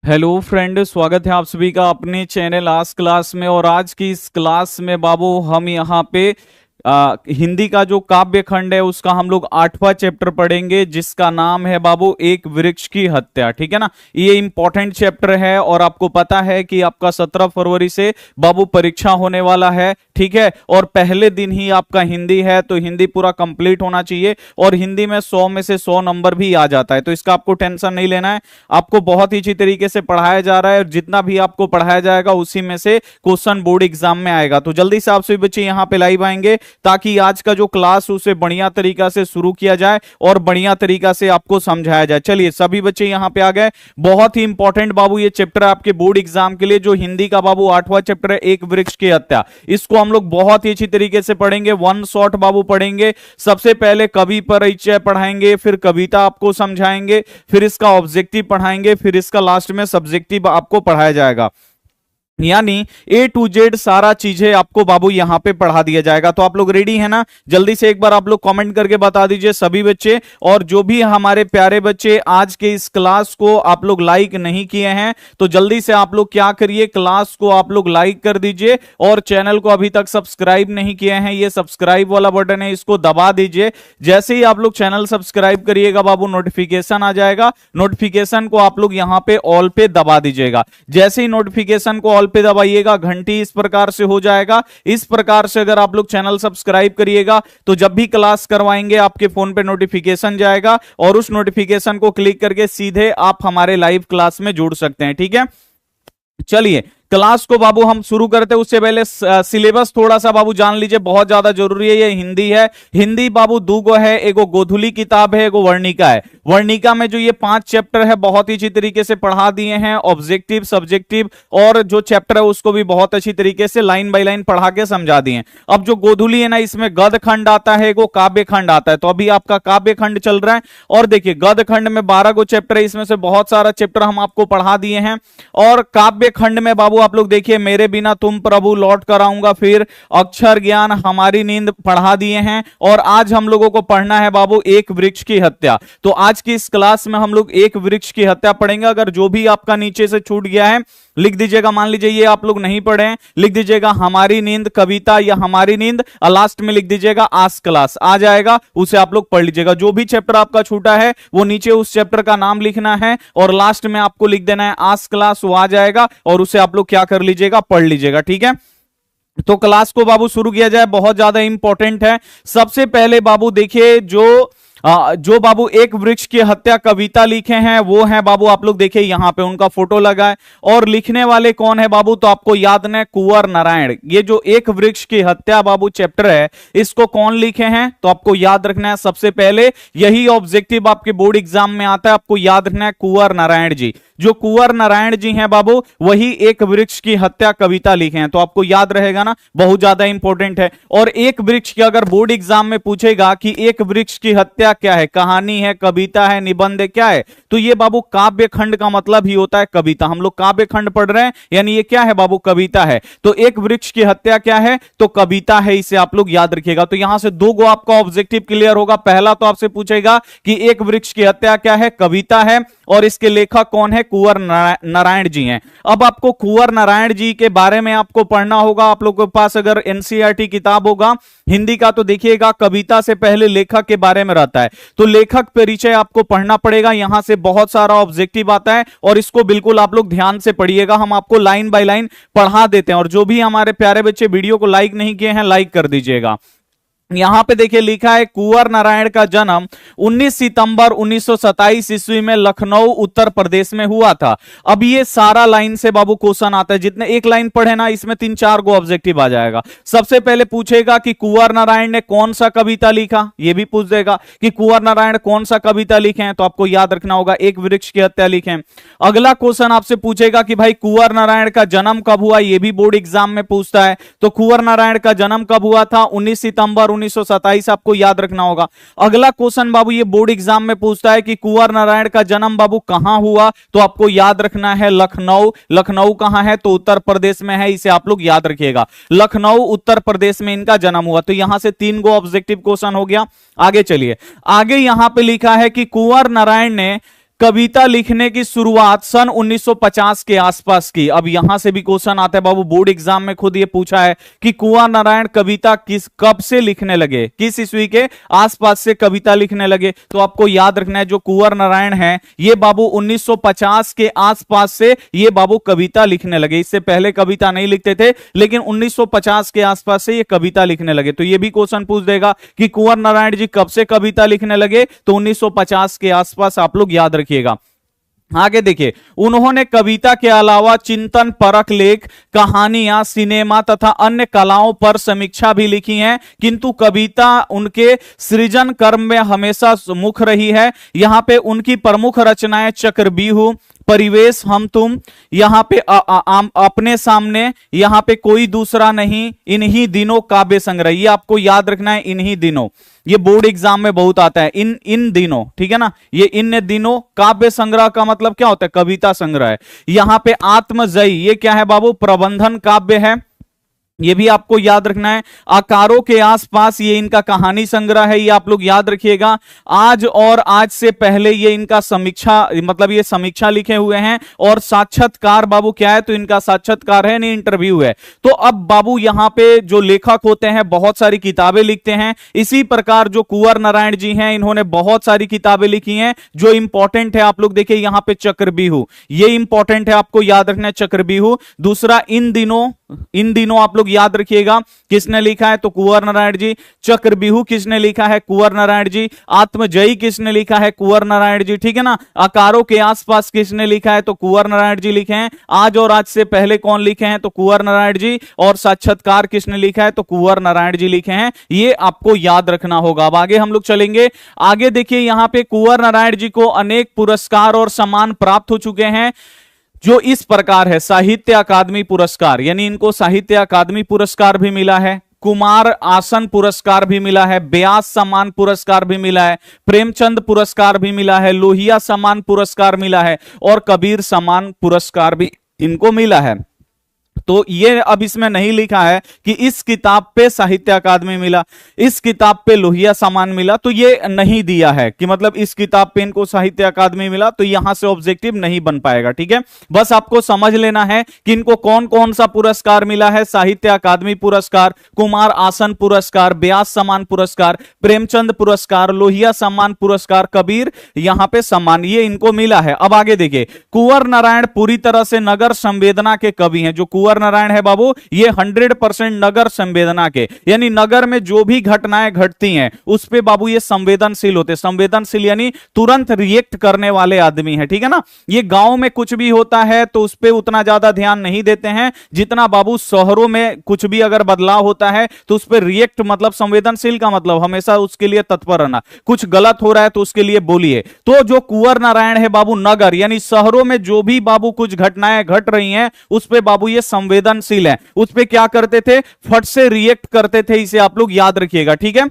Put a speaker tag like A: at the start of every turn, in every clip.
A: Hello friend, स्वागत है आप सभी का अपने चैनल आज क्लास में। और आज की इस क्लास में बाबू हम यहाँ पे हिंदी का जो काव्य खंड है उसका हम लोग 8वां चैप्टर पढ़ेंगे, जिसका नाम है बाबू एक वृक्ष की हत्या। ठीक है ना, ये इंपॉर्टेंट चैप्टर है और आपको पता है कि आपका 17 फरवरी से बाबू परीक्षा होने वाला है। ठीक है, और पहले दिन ही आपका हिंदी है, तो हिंदी पूरा कंप्लीट होना चाहिए। और हिंदी में 100 में से 100 नंबर भी आ जाता है, तो इसका आपको टेंशन नहीं लेना है। आपको बहुत ही अच्छी तरीके से पढ़ाया जा रहा है और जितना भी आपको पढ़ाया जाएगा उसी में से क्वेश्चन बोर्ड एग्जाम में आएगा। तो जल्दी से आप सभी बच्चे यहाँ पे लाइव आएंगे ताकि आज का जो क्लास उसे बढ़िया तरीका से शुरू किया जाए और बढ़िया तरीका से आपको समझाया जाए। चलिए सभी बच्चे यहाँ पे आ गए। बहुत ही इंपॉर्टेंट बाबू ये चैप्टर है आपके बोर्ड एग्जाम के लिए, जो हिंदी का बाबू 8वां चैप्टर है एक वृक्ष की हत्या। इसको हम लोग बहुत ही अच्छी तरीके से पढ़ेंगे, वन शॉट बाबू पढ़ेंगे। सबसे पहले कवि परिचय पढ़ाएंगे, फिर कविता आपको समझाएंगे, फिर इसका ऑब्जेक्टिव पढ़ाएंगे, फिर इसका लास्ट में सब्जेक्टिव आपको पढ़ाया जाएगा। यानी A to Z सारा चीजें आपको बाबू यहां पे पढ़ा दिया जाएगा। तो आप लोग रेडी है ना? जल्दी से एक बार आप लोग कमेंट करके बता दीजिए सभी बच्चे। और जो भी हमारे प्यारे बच्चे आज के इस क्लास को आप लोग लाइक नहीं किए हैं तो जल्दी से आप लोग क्या करिए, क्लास को आप लोग लाइक कर दीजिए। और चैनल को अभी तक सब्सक्राइब नहीं किए हैं, ये सब्सक्राइब वाला बटन है, इसको दबा दीजिए। जैसे ही आप लोग चैनल सब्सक्राइब करिएगा बाबू नोटिफिकेशन आ जाएगा, नोटिफिकेशन को आप लोग यहां पे ऑल पे दबा दीजिएगा। जैसे ही नोटिफिकेशन को पे दबाइएगा घंटी इस प्रकार से हो जाएगा। इस प्रकार से अगर आप लोग चैनल सब्सक्राइब करिएगा तो जब भी क्लास करवाएंगे आपके फोन पे नोटिफिकेशन जाएगा और उस नोटिफिकेशन को क्लिक करके सीधे आप हमारे लाइव क्लास में जुड़ सकते हैं। ठीक है, चलिए क्लास को बाबू हम शुरू करते हैं उससे पहले सिलेबस थोड़ा सा बाबू जान लीजिए, बहुत ज्यादा जरूरी है। ये हिंदी है, हिंदी बाबू दो गो है, एगो गोधुली किताब है, एगो वर्णिका है। वर्णिका में जो ये 5 चैप्टर है बहुत ही अच्छी तरीके से पढ़ा दिए हैं, ऑब्जेक्टिव सब्जेक्टिव और जो चैप्टर है उसको भी बहुत अच्छी तरीके से लाइन बाय लाइन पढ़ा के समझा दिए हैं। अब जो गोधुली है ना, इसमें गद खंड आता है, एगो काव्य खंड आता है। तो अभी आपका काव्य खंड चल रहा है और देखिए गद खंड में 12 गो चैप्टर है, इसमें से बहुत सारा चैप्टर हम आपको पढ़ा दिए हैं। और काव्य खंड में बाबू आप लोग देखिए मेरे बिना तुम प्रभु लौट कर आऊंगा, फिर अक्षर ज्ञान हमारी नींद पढ़ा दिए हैं। और आज हम लोगों को पढ़ना है बाबू एक वृक्ष की हत्या। तो आज की इस क्लास में हम लोग एक वृक्ष की हत्या पढ़ेंगे। अगर जो भी आपका नीचे से छूट गया है लिख दीजिएगा, मान लीजिए ये आप लोग नहीं पढ़े हैं, लिख दीजिएगा हमारी नींद कविता या हमारी नींद, और लास्ट में लिख दीजिएगा आज क्लास आ जाएगा, उसे आप लोग पढ़ लीजिएगा। जो भी चैप्टर आपका छूटा है वो नीचे उस चैप्टर का नाम लिखना है और लास्ट में आपको लिख देना है आज क्लास, वो आ जाएगा और उसे आप लोग क्या कर लीजिएगा, पढ़ लीजिएगा। ठीक है, तो क्लास को बाबू शुरू किया जाए, बहुत ज्यादा इंपॉर्टेंट है। सबसे पहले बाबू देखिए जो बाबू एक वृक्ष की हत्या कविता लिखे हैं वो है बाबू, आप लोग देखिए यहां पे उनका फोटो लगा है। और लिखने वाले कौन है बाबू, तो आपको याद है कुंवर नारायण। ये जो एक वृक्ष की हत्या बाबू चैप्टर है इसको कौन लिखे हैं, तो आपको याद रखना है सबसे पहले, यही ऑब्जेक्टिव आपके बोर्ड एग्जाम में आता है, आपको याद रखना है कुंवर नारायण जी। जो कुंवर नारायण जी हैं बाबू वही एक वृक्ष की हत्या कविता लिखे हैं, तो आपको याद रहेगा ना, बहुत ज्यादा इंपॉर्टेंट है। और एक वृक्ष की अगर बोर्ड एग्जाम में पूछेगा कि एक वृक्ष की हत्या क्या है, कहानी है, कविता है, निबंध है, क्या है, तो ये बाबू काव्य खंड का मतलब ही होता है कविता। हम लोग काव्य खंड पढ़ रहे हैं यानी ये क्या है बाबू, कविता है। तो एक वृक्ष की हत्या क्या है, तो कविता है, इसे आप लोग याद रखिएगा। तो यहां से 2 गो आपका ऑब्जेक्टिव क्लियर होगा। पहला तो आपसे पूछेगा कि एक वृक्ष की हत्या क्या है, कविता है, और इसके लेखक कौन है, कुंवर नारायण जी हैं। अब आपको कुंवर नारायण जी के बारे में आपको पढ़ना होगा। आप लोगों के पास अगर एनसीईआरटी किताब होगा हिंदी का तो देखिएगा कविता से पहले लेखक के बारे में रहता है, तो लेखक परिचय आपको पढ़ना पड़ेगा। यहां से बहुत सारा ऑब्जेक्टिव आता है और इसको बिल्कुल आप लोग ध्यान से पढ़िएगा, हम आपको लाइन बाय लाइन पढ़ा देते हैं। और जो भी हमारे प्यारे बच्चे वीडियो को लाइक नहीं किए हैं लाइक कर दीजिएगा। यहां पे देखिए लिखा है कुंवर नारायण का जन्म 19 सितंबर 1927 ईस्वी में लखनऊ उत्तर प्रदेश में हुआ था। अब ये सारा लाइन से बाबू क्वेश्चन आता है, जितने एक लाइन पढ़े ना इसमें 3-4 गो ऑब्जेक्टिव आ जाएगा। सबसे पहले पूछेगा कि कुंवर नारायण ने कौन सा कविता लिखा, ये भी पूछ देगा कि कुंवर नारायण कौन सा कविता लिखे हैं, तो आपको याद रखना होगा एक वृक्ष की हत्या लिखे। अगला क्वेश्चन आपसे पूछेगा कि भाई कुंवर नारायण का जन्म कब हुआ, ये भी बोर्ड एग्जाम में पूछता है। तो कुंवर नारायण का जन्म कब हुआ था, 19 सितंबर 1927 आपको याद रखना होगा। अगला क्वेश्चन बाबू ये बोर्ड एग्जाम में पूछता है कि कुंवर नारायण का जन्म बाबू कहां हुआ, तो आपको याद रखना है लखनऊ। लखनऊ कहां है, तो उत्तर प्रदेश में है, इसे आप लोग याद रखिएगा। लखनऊ उत्तर प्रदेश में इनका जन्म हुआ। तो यहां से 3 गो ऑब्जेक्टिव क्वेश्चन हो गया। आगे चलिए, आगे यहां पे लिखा है कि कुंवर नारायण ने कविता लिखने की शुरुआत सन 1950 के आसपास की। अब यहां से भी क्वेश्चन आता है बाबू, बोर्ड एग्जाम में खुद ये पूछा है कि कुंवर नारायण कविता कब से लिखने लगे, किस ईस्वी के आसपास से कविता लिखने लगे। तो आपको याद रखना है जो कुंवर नारायण है ये बाबू 1950 के आसपास से ये बाबू कविता लिखने लगे। इससे पहले कविता नहीं लिखते थे, लेकिन 1950 के आसपास से ये कविता लिखने लगे। तो ये भी क्वेश्चन पूछ देगा कि कुंवर नारायण जी कब से कविता लिखने लगे, तो 1950 के आसपास आप लोग याद रखिएगा। आगे देखिए, उन्होंने कविता के अलावा चिंतन परक लेख, कहानियां, सिनेमा तथा अन्य कलाओं पर समीक्षा भी लिखी हैं, किंतु कविता उनके सृजन कर्म में हमेशा मुख्य रही है। यहां पे उनकी प्रमुख रचनाएं चक्रव्यूह, परिवेश, हम तुम, यहां पे अपने सामने, यहां पे कोई दूसरा नहीं, इन्हीं दिनों, काव्य संग्रह। ये आपको याद रखना है, इन्हीं दिनों, ये बोर्ड एग्जाम में बहुत आता है, इन दिनों, ठीक है ना। ये इन दिनों काव्य संग्रह का मतलब क्या होता है, कविता संग्रह है। यहां पे आत्मजयी, ये क्या है बाबू, प्रबंधन काव्य है, ये भी आपको याद रखना है। आकारों के आसपास, ये इनका कहानी संग्रह है, ये आप लोग याद रखिएगा। आज और आज से पहले, ये इनका समीक्षा, मतलब ये समीक्षा लिखे हुए हैं। और साक्षात्कार बाबू क्या है, तो इनका साक्षात्कार है, नहीं इंटरव्यू है। तो अब बाबू यहां पे जो लेखक होते हैं बहुत सारी किताबें लिखते हैं। इसी प्रकार जो कुंवर नारायण जी हैं इन्होंने बहुत सारी किताबें लिखी हैं। जो इंपॉर्टेंट है आप लोग देखिए यहां पे चक्रव्यूह, ये इंपॉर्टेंट है, आपको याद रखना है चक्रव्यूह। दूसरा इन दिनों आप लोग याद रखिएगा, किसने लिखा है, तो कुंवर नारायण जी। चक्रव्यूह किसने लिखा है, कुंवर नारायण जी। आत्मजयी किसने लिखा है, कुंवर नारायण जी, ठीक है ना। आकारों के आसपास किसने लिखा है, तो कुंवर नारायण जी लिखे हैं। आज और आज से पहले कौन लिखे हैं, तो कुंवर नारायण जी। और साक्षात्कार किसने लिखा है, तो कुंवर नारायण जी लिखे हैं। ये आपको याद रखना होगा। अब आगे हम लोग चलेंगे। आगे देखिए यहां पे कुंवर नारायण जी को अनेक पुरस्कार और सम्मान प्राप्त हो चुके हैं, जो इस प्रकार है। साहित्य अकादमी पुरस्कार, यानी इनको साहित्य अकादमी पुरस्कार भी मिला है। कुमार आसन पुरस्कार भी मिला है। व्यास सम्मान पुरस्कार भी मिला है। प्रेमचंद पुरस्कार भी मिला है। लोहिया सम्मान पुरस्कार मिला है। और कबीर सम्मान पुरस्कार भी इनको मिला है। तो ये अब इसमें नहीं लिखा है कि इस किताब पे साहित्य अकादमी मिला, इस किताब पे लोहिया सम्मान मिला, तो ये नहीं दिया है कि मतलब इस किताब पे इनको साहित्य अकादमी मिला, तो यहां से ऑब्जेक्टिव नहीं बन पाएगा, ठीक है। बस आपको समझ लेना है कि इनको कौन कौन सा पुरस्कार मिला है। साहित्य अकादमी पुरस्कार, कुमार आसन पुरस्कार, व्यास सम्मान पुरस्कार, प्रेमचंद पुरस्कार, लोहिया सम्मान पुरस्कार, कबीर यहां पे सम्मान, ये इनको मिला है। अब आगे देखिए, कुंवर नारायण पूरी तरह से नगर संवेदना के कवि हैं। जो कुंवर नारायण है बाबू, ये 100% नगर संवेदना के, यानी नगर में जो भी घटनाएं घटती हैं उस पे बाबू ये संवेदनशील होते। संवेदनशील यानी तुरंत रिएक्ट करने वाले आदमी है, ठीक है ना। ये गांव में कुछ भी होता है तो उस पे उतना ज्यादा ध्यान नहीं देते हैं जितना बाबू शहरों में कुछ भी अगर बदलाव होता है तो उस पर रिएक्ट, मतलब संवेदनशील का मतलब हमेशा उसके लिए तत्पर रहना। कुछ गलत हो रहा है तो उसके लिए बोलिए। तो जो कुंवर नारायण है बाबू, नगर यानी शहरों में जो भी बाबू कुछ घटनाएं घट रही हैं उस पे बाबू ये संवेदनशील है। उस पे क्या करते थे, फट से रिएक्ट करते थे। इसे आप लोग याद रखिएगा, ठीक है।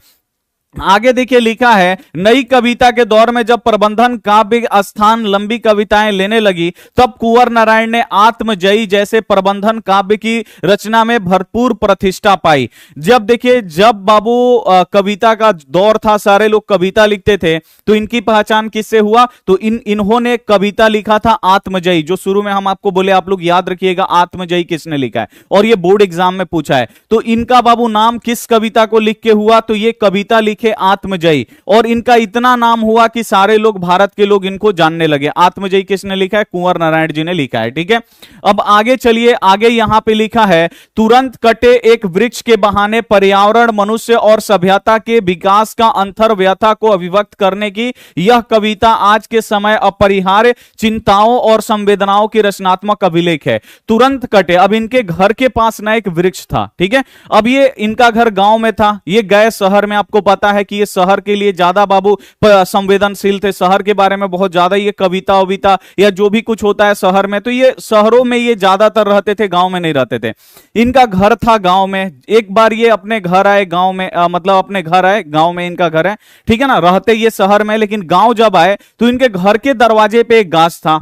A: आगे देखिए लिखा है, नई कविता के दौर में जब प्रबंधन काव्य स्थान लंबी कविताएं लेने लगी तब कुंवर नारायण ने आत्मजयी जैसे प्रबंधन काव्य की रचना में भरपूर प्रतिष्ठा पाई। जब देखिए, जब बाबू कविता का दौर था, सारे लोग कविता लिखते थे, तो इनकी पहचान किससे हुआ, तो इन्होंने कविता लिखा था आत्मजयी। जो शुरू में हम आपको बोले, आप लोग याद रखिएगा आत्मजयी किसने लिखा है, और ये बोर्ड एग्जाम में पूछा है। तो इनका बाबू नाम किस कविता को लिख के हुआ, तो ये कविता लिखे आत्मजयी। और इनका इतना नाम हुआ कि सारे लोग, भारत के लोग इनको जानने लगे। आत्मजयी किसने लिखा है, कुंवर नारायण जी ने लिखा है, ठीक है। अब आगे चलिए, आगे यहां पे लिखा है, तुरंत कटे एक वृक्ष के बहाने पर्यावरण, मनुष्य और सभ्यता के विकास का अंतर व्यथा को अभिव्यक्त करने की यह कविता आज के समय अपरिहार्य चिंताओं और संवेदनाओं की रचनात्मक अभिलेख है। तुरंत कटे, अब इनके घर के पास ना एक वृक्ष था, ठीक है। अब ये इनका घर गांव में था, ये गए शहर में। आपको पता है कि ये शहर के लिए ज्यादा बाबू संवेदनशील थे, शहर के बारे में बहुत ज्यादा ये कविता वविता या जो भी कुछ होता है शहर में, तो ये शहरों में ये ज्यादातर रहते थे, गांव में नहीं रहते थे। इनका घर था गांव में। एक बार ये अपने घर आए गांव में, मतलब अपने घर आए, गांव में इनका घर है, ठीक है ना। रहते ये शहर में, लेकिन गांव जब आए तो इनके घर के दरवाजे पे एक गाछ था।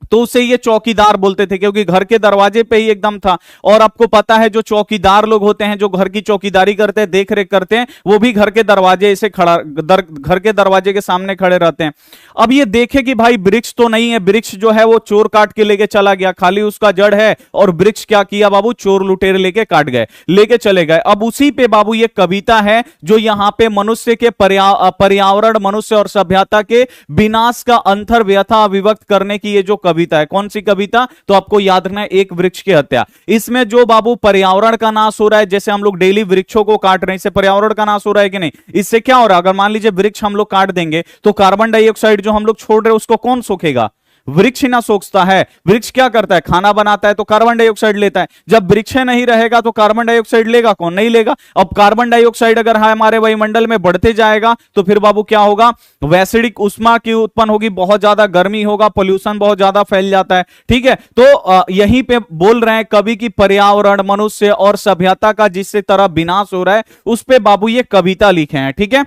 A: तो उसे ये चौकीदार बोलते थे, क्योंकि घर के दरवाजे पे ही एकदम था। और आपको पता है जो चौकीदार लोग होते हैं, जो घर की चौकीदारी करते हैं, देख रेख करते हैं, वो भी घर के दरवाजे से खड़ा, घर के दरवाजे के सामने खड़े रहते हैं। अब ये देखे कि भाई वृक्ष तो नहीं है, वृक्ष जो है वो चोर काट के लेके चला गया, खाली उसका जड़ है, और वृक्ष क्या किया बाबू, चोर लुटेरे लेके काट गए, लेके चले गए। अब उसी पे बाबू ये कविता है जो यहाँ पे मनुष्य के पर्यावरण, मनुष्य और सभ्यता के विनाश का अंतर व्यथा अभिव्यक्त करने की ये जो कविता है, कौन सी कविता, तो आपको याद रखना है, एक वृक्ष की हत्या। इसमें जो बाबू पर्यावरण का नाश हो रहा है, जैसे हम लोग डेली वृक्षों को काट रहे हैं, इससे पर्यावरण का नाश हो रहा है कि नहीं, इससे क्या हो रहा है, अगर मान लीजिए वृक्ष हम लोग काट देंगे तो कार्बन डाइऑक्साइड जो हम लोग छोड़ रहे हैं उसको कौन सोखेगा, वृक्ष ही ना सोखता है। वृक्ष क्या करता है, खाना बनाता है तो कार्बन डाइऑक्साइड लेता है। जब वृक्ष नहीं रहेगा तो कार्बन डाइऑक्साइड लेगा कौन, नहीं लेगा। अब कार्बन डाइऑक्साइड अगर हमारे वायुमंडल में बढ़ते जाएगा तो फिर बाबू क्या होगा, वैश्विक उष्मा की उत्पन्न होगी, बहुत ज्यादा गर्मी होगा, पोल्यूशन बहुत ज्यादा फैल जाता है। ठीक है, तो यहीं पे बोल रहे हैं कवि की पर्यावरण, मनुष्य और सभ्यता का जिस तरह विनाश हो रहा है उस पे बाबू ये कविता लिखे हैं। ठीक है,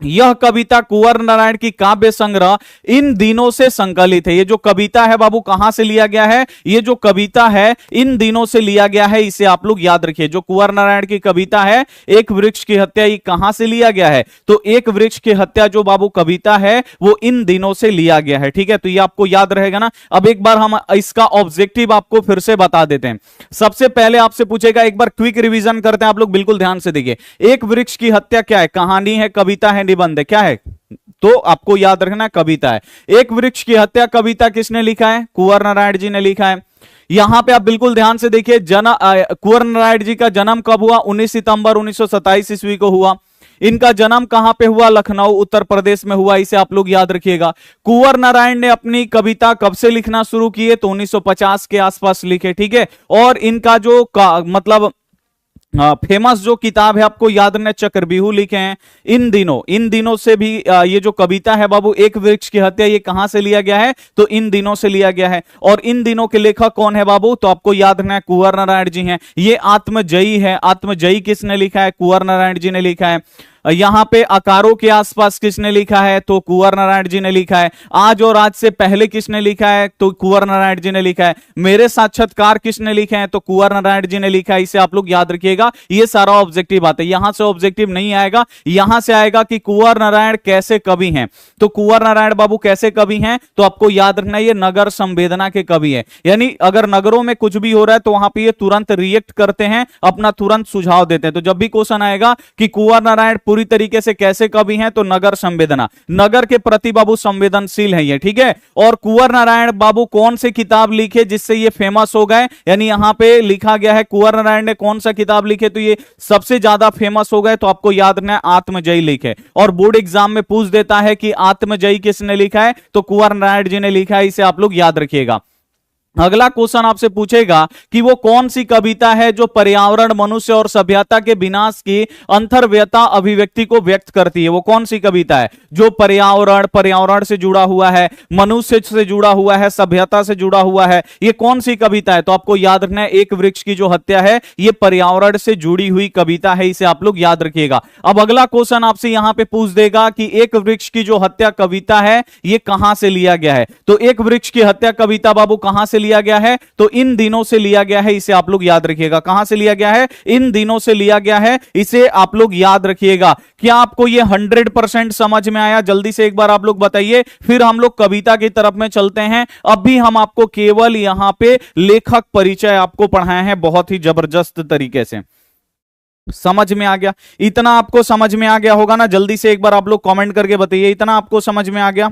A: यह कविता कुंवर नारायण की काव्य संग्रह इन दिनों से संकलित है। ये जो कविता है बाबू कहां से लिया गया है, ये जो कविता है इन दिनों से लिया गया है, इसे आप लोग याद रखिए। जो कुंवर नारायण की कविता है एक वृक्ष की हत्या, ये कहां से लिया गया है, तो एक वृक्ष की हत्या जो बाबू कविता है वो इन दिनों से लिया गया है। ठीक है, तो ये आपको याद रहेगा ना। अब एक बार हम इसका ऑब्जेक्टिव आपको फिर से बता देते हैं। सबसे पहले आपसे पूछेगा, एक बार क्विक रिवीजन करते हैं आप लोग, बिल्कुल ध्यान से देखिए। एक वृक्ष की हत्या क्या है, कहानी है, कविता है, निबंध है, क्या है, तो आपको याद रखना कविता है। एक वृक्ष की हत्या कविता किसने लिखा है, कुंवर नारायण जी ने लिखा है। यहां पे आप बिल्कुल ध्यान से देखिए, कुंवर नारायण जी का जन्म कब हुआ, 19 सितंबर 1927 ईस्वी को हुआ। इनका जन्म कहां पे हुआ, लखनऊ उत्तर प्रदेश में हुआ, इसे आप लोग याद रखिएगा। कुंवर नारायण ने अपनी कविता कब से लिखना शुरू किए, तो 1950 के आसपास लिखे। ठीक है, और इनका जो मतलब फेमस जो किताब है आपको याद रखना, चक्रव्यूह लिखे हैं। इन दिनों से भी ये जो कविता है बाबू एक वृक्ष की हत्या, ये कहां से लिया गया है, तो इन दिनों से लिया गया है। और इन दिनों के लेखक कौन है बाबू, तो आपको याद रखना है कुंवर नारायण जी हैं। ये आत्मजयी है, आत्मजयी किसने लिखा है, कुंवर नारायण जी ने लिखा है। यहां पे अकारों के आसपास किसने लिखा है, तो कुंवर नारायण जी ने लिखा है। आज और आज से पहले किसने लिखा है, तो कुंवर नारायण जी ने लिखा है। मेरे साक्षात्कार किसने लिखे हैं, तो कुंवर नारायण जी ने लिखा है। इसे आप लोग याद रखिएगा, ये सारा ऑब्जेक्टिव आता है। यहां से ऑब्जेक्टिव नहीं आएगा, यहां से आएगा कि कुंवर नारायण कैसे कवि हैं। तो कुंवर नारायण बाबू कैसे कवि हैं, तो आपको याद रखना ये नगर संवेदना के कवि हैं। यानी अगर नगरों में कुछ भी हो रहा है तो वहां पर ये तुरंत रिएक्ट करते हैं, अपना तुरंत सुझाव देते हैं। तो जब भी क्वेश्चन आएगा कि कुंवर नारायण पूरी तरीके से कैसे कवि हैं, तो नगर संवेदना, नगर के प्रति बाबू संवेदनशील है ये। ठीक है, और कुंवर नारायण बाबू कौन सी किताब लिखे जिससे ये फेमस हो गए, यानी यहां पे लिखा गया है कुंवर नारायण ने कौन सा किताब लिखे तो ये सबसे ज्यादा फेमस हो गए, तो आपको याद रखना है आत्मजयी लिखे। और बोर्ड एग्जाम में पूछ देता है कि आत्मजयी किसने लिखा है, तो कुंवर नारायण जी ने लिखा है। इसे आप लोग याद रखिएगा। अगला क्वेश्चन आपसे पूछेगा कि वो कौन सी कविता है जो पर्यावरण, मनुष्य और सभ्यता के विनाश की अंतर्व्यता अभिव्यक्ति को व्यक्त करती है। वो कौन सी कविता है जो पर्यावरण से जुड़ा हुआ है, मनुष्य से जुड़ा हुआ है, सभ्यता से जुड़ा हुआ है, ये कौन सी कविता है, तो आपको याद रखना है एक वृक्ष की जो हत्या है ये पर्यावरण से जुड़ी हुई कविता है। इसे आप लोग याद रखिएगा। अब अगला क्वेश्चन आपसे यहां पे पूछ देगा कि एक वृक्ष की जो हत्या कविता है ये कहां से लिया गया है, तो एक वृक्ष की हत्या कविता बाबू कहां से लिया गया है, तो इन दिनों से लिया गया है। इसे आप लोग याद रखिएगा, कहां से लिया गया है, इन दिनों से लिया गया है। इसे आप लोग याद रखिएगा। क्या आपको यह 100% समझ में आया, जल्दी से एक बार आप लोग बताइए, फिर हम लोग कविता की तरफ में चलते हैं। अभी हम आपको केवल यहां पे लेखक परिचय आपको पढ़ाए हैं, बहुत ही जबरदस्त तरीके से। समझ में आ गया, इतना आपको समझ में आ गया होगा ना, जल्दी से एक बार आप लोग कमेंट करके बताइए, इतना आपको समझ में आ गया।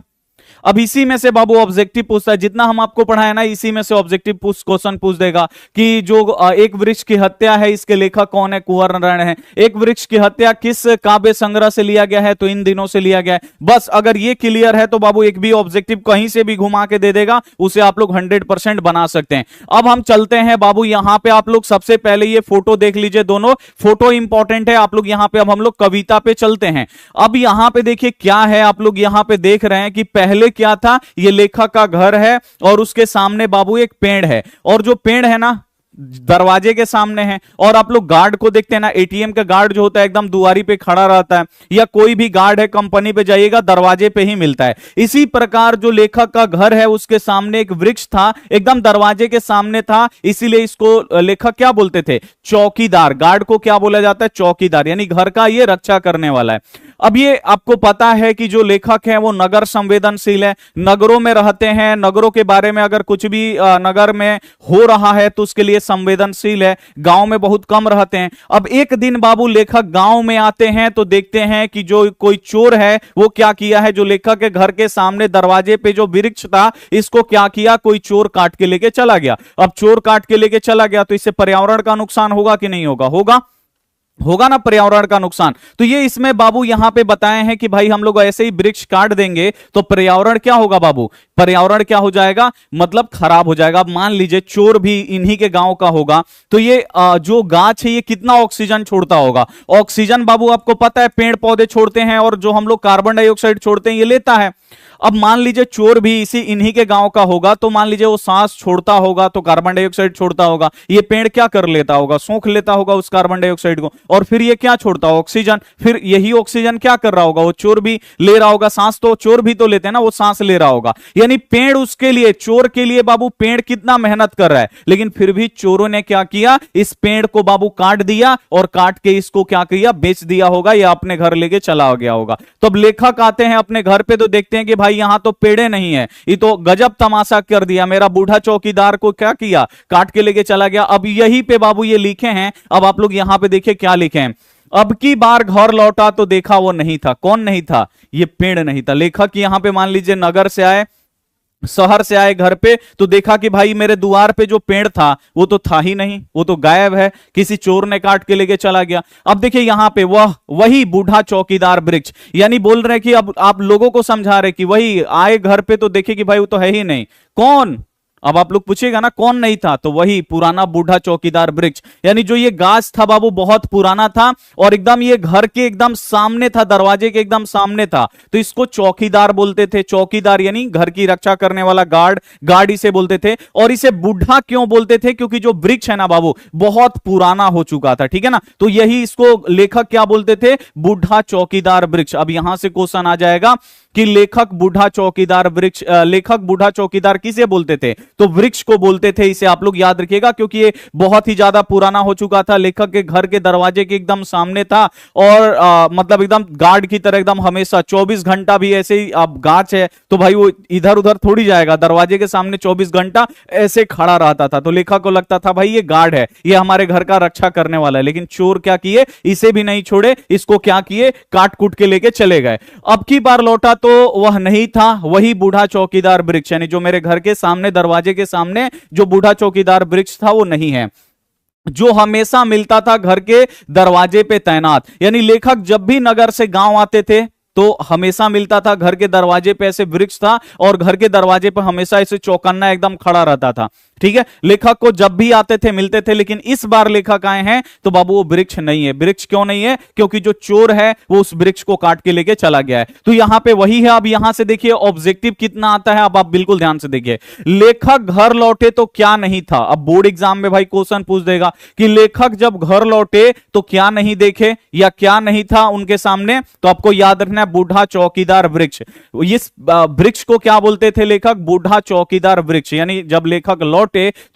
A: अब इसी में से बाबू ऑब्जेक्टिव पूछता है, जितना हम आपको पढ़ाया ना इसी में से ऑब्जेक्टिव क्वेश्चन पूछ देगा कि जो एक वृक्ष की हत्या है इसके लेखक कौन है, कुंवर नारायण है। एक वृक्ष की हत्या किस काव्य संग्रह से लिया गया है, तो इन दिनों से लिया गया है। बस अगर ये क्लियर है तो बाबू एक भी ऑब्जेक्टिव कहीं से भी घुमा के दे देगा, उसे आप लोग 100% बना सकते हैं। अब हम चलते हैं बाबू, यहां पे आप लोग सबसे पहले ये फोटो देख लीजिए, दोनों फोटो इंपॉर्टेंट है। आप लोग यहां पे, अब हम लोग कविता पे चलते हैं। अब यहां पे देखिए क्या है, आप लोग यहां पे देख रहे हैं कि पहले क्या था, ये लेखक का घर है और उसके सामने बाबू एक पेड़ है, और जो पेड़ है ना दरवाजे के सामने है। और आप लोग गार्ड को देखते हैं ना, एटीएम का गार्ड जो होता है एकदम दुआरी पे खड़ा रहता है, या कोई भी गार्ड है कंपनी पे जाइएगा दरवाजे पे ही मिलता है। इसी प्रकार जो लेखक का घर है उसके सामने एक वृक्ष था, एकदम दरवाजे के सामने था, इसीलिए इसको लेखक क्या बोलते थे? चौकीदार। गार्ड को क्या बोला जाता है? चौकीदार, यानी घर का ये रक्षा करने वाला है। अब ये आपको पता है कि जो लेखक है वो नगर संवेदनशील है, नगरों में रहते हैं, नगरों के बारे में अगर कुछ भी नगर में हो रहा है तो उसके लिए संवेदनशील है, गांव में बहुत कम रहते हैं। अब एक दिन बाबू लेखक गांव में आते हैं तो देखते हैं कि जो कोई चोर है वो क्या किया है, जो लेखक के घर के सामने दरवाजे पे जो वृक्ष था इसको क्या किया, कोई चोर काट के लेके चला गया। अब चोर काट के लेके चला गया तो इससे पर्यावरण का नुकसान होगा कि नहीं होगा? होगा, होगा ना, पर्यावरण का नुकसान। तो ये इसमें बाबू यहां पे बताए हैं कि भाई हम लोग ऐसे ही वृक्ष काट देंगे तो पर्यावरण क्या होगा बाबू? पर्यावरण क्या हो जाएगा? मतलब खराब हो जाएगा। अब मान लीजिए चोर भी इन्हीं के गांव का होगा तो ये जो गाछ है ये कितना ऑक्सीजन छोड़ता होगा? ऑक्सीजन बाबू आपको पता है पेड़ पौधे छोड़ते हैं, और जो हम लोग कार्बन डाइऑक्साइड छोड़ते हैं ये लेता है। अब मान लीजिए चोर भी इसी इन्हीं के गांव का होगा तो मान लीजिए वो सांस छोड़ता होगा तो कार्बन डाइऑक्साइड छोड़ता होगा, ये पेड़ क्या कर लेता होगा? सोख लेता होगा उस कार्बन डाइऑक्साइड को, और फिर ये क्या छोड़ता होगा? ऑक्सीजन। फिर यही ऑक्सीजन क्या कर रहा होगा? वो चोर भी ले रहा होगा। सांस तो चोर भी तो लेते हैं ना, वो सांस ले रहा होगा। यानी पेड़ उसके लिए, चोर के लिए बाबू पेड़ कितना मेहनत कर रहा है, लेकिन फिर भी चोरों ने क्या किया, इस पेड़ को बाबू काट दिया, और काट के इसको क्या किया, बेच दिया होगा, या अपने घर लेके चला गया होगा। तो अब लेखक आते हैं अपने घर पे तो देखते हैं कि भाई यहां तो पेड़े नहीं है, ये तो गजब तमाशा कर दिया, मेरा बूढ़ा चौकीदार को क्या किया, काट के लेके चला गया। अब यहीं पे बाबू ये लिखे हैं, अब आप लोग यहां पे देखिए क्या लिखे हैं। अब की बार घर लौटा तो देखा वो नहीं था। कौन नहीं था? ये पेड़ नहीं था। लेखक यहां पे मान लीजिए नगर से आए, शहर से आए घर पे, तो देखा कि भाई मेरे द्वार पे जो पेड़ था वो तो था ही नहीं, वो तो गायब है, किसी चोर ने काट के लेके चला गया। अब देखिए यहां पे वही बूढ़ा चौकीदार वृक्ष, यानी बोल रहे कि अब आप लोगों को समझा रहे कि वही आए घर पे तो देखे कि भाई वो तो है ही नहीं। कौन? अब आप लोग पूछेगा ना कौन नहीं था, तो वही पुराना बूढ़ा चौकीदार वृक्ष। यानी जो ये गाछ था बाबू बहुत पुराना था, और एकदम ये घर के एकदम सामने था, दरवाजे के एकदम सामने था, तो इसको चौकीदार बोलते थे। चौकीदार यानी घर की रक्षा करने वाला, गार्ड, गार्ड इसे बोलते थे। और इसे बूढ़ा क्यों बोलते थे? क्योंकि जो वृक्ष है ना बाबू बहुत पुराना हो चुका था, ठीक है ना, तो यही इसको लेखक क्या बोलते थे? बूढ़ा चौकीदार वृक्ष। अब यहां से क्वेश्चन आ जाएगा कि लेखक बूढ़ा चौकीदार वृक्ष, लेखक बूढ़ा चौकीदार किसे बोलते थे? तो वृक्ष को बोलते थे। इसे आप लोग याद रखिएगा क्योंकि ये बहुत ही ज्यादा पुराना हो चुका था, लेखक के घर के दरवाजे के एकदम सामने था, और मतलब एकदम गार्ड की तरह एकदम हमेशा 24 घंटा भी ऐसे ही। अब गाछ है तो भाई वो इधर उधर थोड़ी जाएगा, दरवाजे के सामने 24 घंटा ऐसे खड़ा रहता था। तो लेखक को लगता था भाई ये गार्ड है, ये हमारे घर का रक्षा करने वाला है। लेकिन चोर क्या किए, इसे भी नहीं छोड़े, इसको क्या किए, काट कूट के लेके चले गए। अब की बार लौटा तो वह नहीं था, वही बूढ़ा चौकीदार वृक्ष, यानी जो मेरे घर के सामने, दरवाजे के सामने जो बूढ़ा चौकीदार वृक्ष था वो नहीं है, जो हमेशा मिलता था घर के दरवाजे पे तैनात। यानी लेखक जब भी नगर से गांव आते थे तो हमेशा मिलता था, घर के दरवाजे पे ऐसे वृक्ष था, और घर के दरवाजे पे हमेशा ऐसे चौकन्ना एकदम खड़ा रहता था। ठीक है, लेखक को जब भी आते थे मिलते थे। लेकिन इस बार लेखक आए हैं तो बाबू वो वृक्ष नहीं है। वृक्ष क्यों नहीं है? क्योंकि जो चोर है वो उस वृक्ष को काट के लेके चला गया है। तो यहां पे वही है। अब यहां से देखिए ऑब्जेक्टिव कितना आता है, अब आप बिल्कुल ध्यान से देखिए। लेखक घर लौटे तो क्या नहीं था। अब बोर्ड एग्जाम में भाई क्वेश्चन पूछ देगा कि लेखक जब घर लौटे तो क्या नहीं देखे या क्या नहीं था उनके सामने, तो आपको याद रखना है बूढ़ा चौकीदार वृक्ष। इस वृक्ष को क्या बोलते थे लेखक? बूढ़ा चौकीदार वृक्ष। यानी जब लेखक लौटे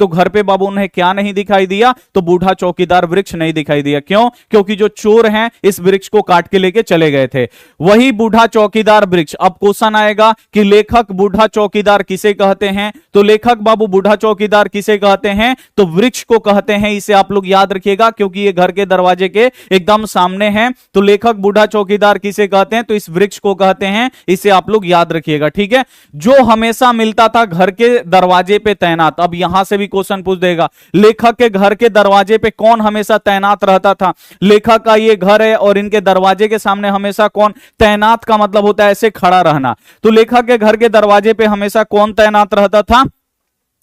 A: तो घर पे बाबू उन्हें क्या नहीं दिखाई दिया? तो बूढ़ा चौकीदार वृक्ष नहीं दिखाई दिया। क्यों? क्योंकि जो चोर हैं इस वृक्ष को काट के लेके चले गए थे। वही बूढ़ा चौकीदार वृक्ष। अब क्वेश्चन आएगा कि लेखक बूढ़ा चौकीदार किसे कहते हैं? तो लेखक बाबू बूढ़ा चौकीदार किसे कहते हैं? तो वृक्ष को कहते हैं। इसे आप लोग याद रखिएगा क्योंकि ये घर के दरवाजे के एकदम सामने है। तो लेखक बूढ़ा चौकीदार किसे कहते हैं? तो इस वृक्ष को कहते हैं। इसे आप लोग याद रखिएगा, ठीक है। जो हमेशा मिलता था घर के दरवाजे पे तैनात। अब यहां से भी क्वेश्चन पूछ देगा लेखक के घर के दरवाजे पे कौन हमेशा तैनात रहता था? लेखक का ये घर है और इनके दरवाजे के सामने हमेशा कौन तैनात? का मतलब होता है ऐसे खड़ा रहना। तो लेखक के घर के दरवाजे पे हमेशा कौन तैनात रहता था?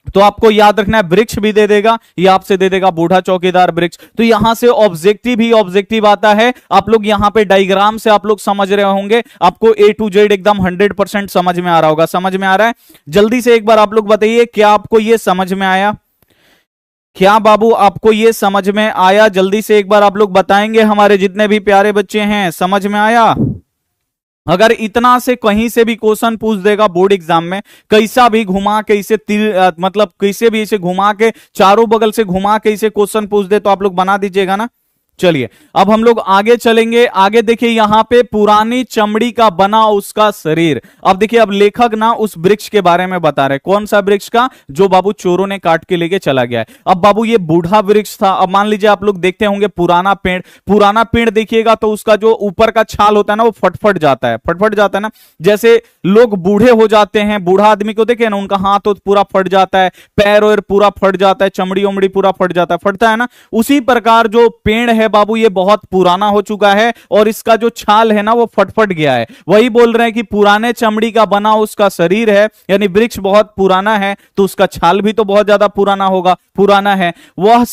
A: तो आपको याद रखना है वृक्ष भी दे देगा, ये आपसे दे देगा बूढ़ा चौकीदार वृक्ष। तो यहां से ऑब्जेक्टिव ही ऑब्जेक्टिव आता है। आप लोग यहां पे डायग्राम से आप लोग समझ रहे होंगे, आपको A to Z एकदम 100% समझ में आ रहा होगा। समझ में आ रहा है? जल्दी से एक बार आप लोग बताइए क्या आपको ये समझ में आया? क्या बाबू आपको ये समझ में आया? जल्दी से एक बार आप लोग बताएंगे, हमारे जितने भी प्यारे बच्चे हैं, समझ में आया? अगर इतना से कहीं से भी क्वेश्चन पूछ देगा बोर्ड एग्जाम में, कैसा भी घुमा के इसे मतलब कैसे भी इसे घुमा के चारों बगल से घुमा के इसे क्वेश्चन पूछ दे, तो आप लोग बना दीजिएगा ना। चलिए अब हम लोग आगे चलेंगे। आगे देखिए यहां पे पुरानी चमड़ी का बना उसका शरीर। अब देखिए अब लेखक ना उस वृक्ष के बारे में बता रहे। कौन सा वृक्ष का? जो बाबू चोरों ने काट के लेके चला गया है। अब बाबू ये बूढ़ा वृक्ष था। अब मान लीजिए आप लोग देखते होंगे पुराना पेड़, पुराना पेड़ देखिएगा तो उसका जो ऊपर का छाल होता है ना वो फटफट जाता है, फटफट जाता है ना। जैसे लोग बूढ़े हो जाते हैं, बूढ़ा आदमी को देखे ना, उनका हाथ तो पूरा फट जाता है, पैर और पूरा फट जाता है, चमड़ी उमड़ी पूरा फट जाता है, फटता है ना। उसी प्रकार जो पेड़ है बाबू ये बहुत पुराना हो चुका है और इसका जो छाल है ना वो फटफट गया है। वही बोल रहे हैं कि पुराने चमड़ी का बना उसका शरीर है, यानी वृक्ष बहुत पुराना है तो उसका छाल भी तो बहुत ज्यादा पुराना होगा, पुराना है। वह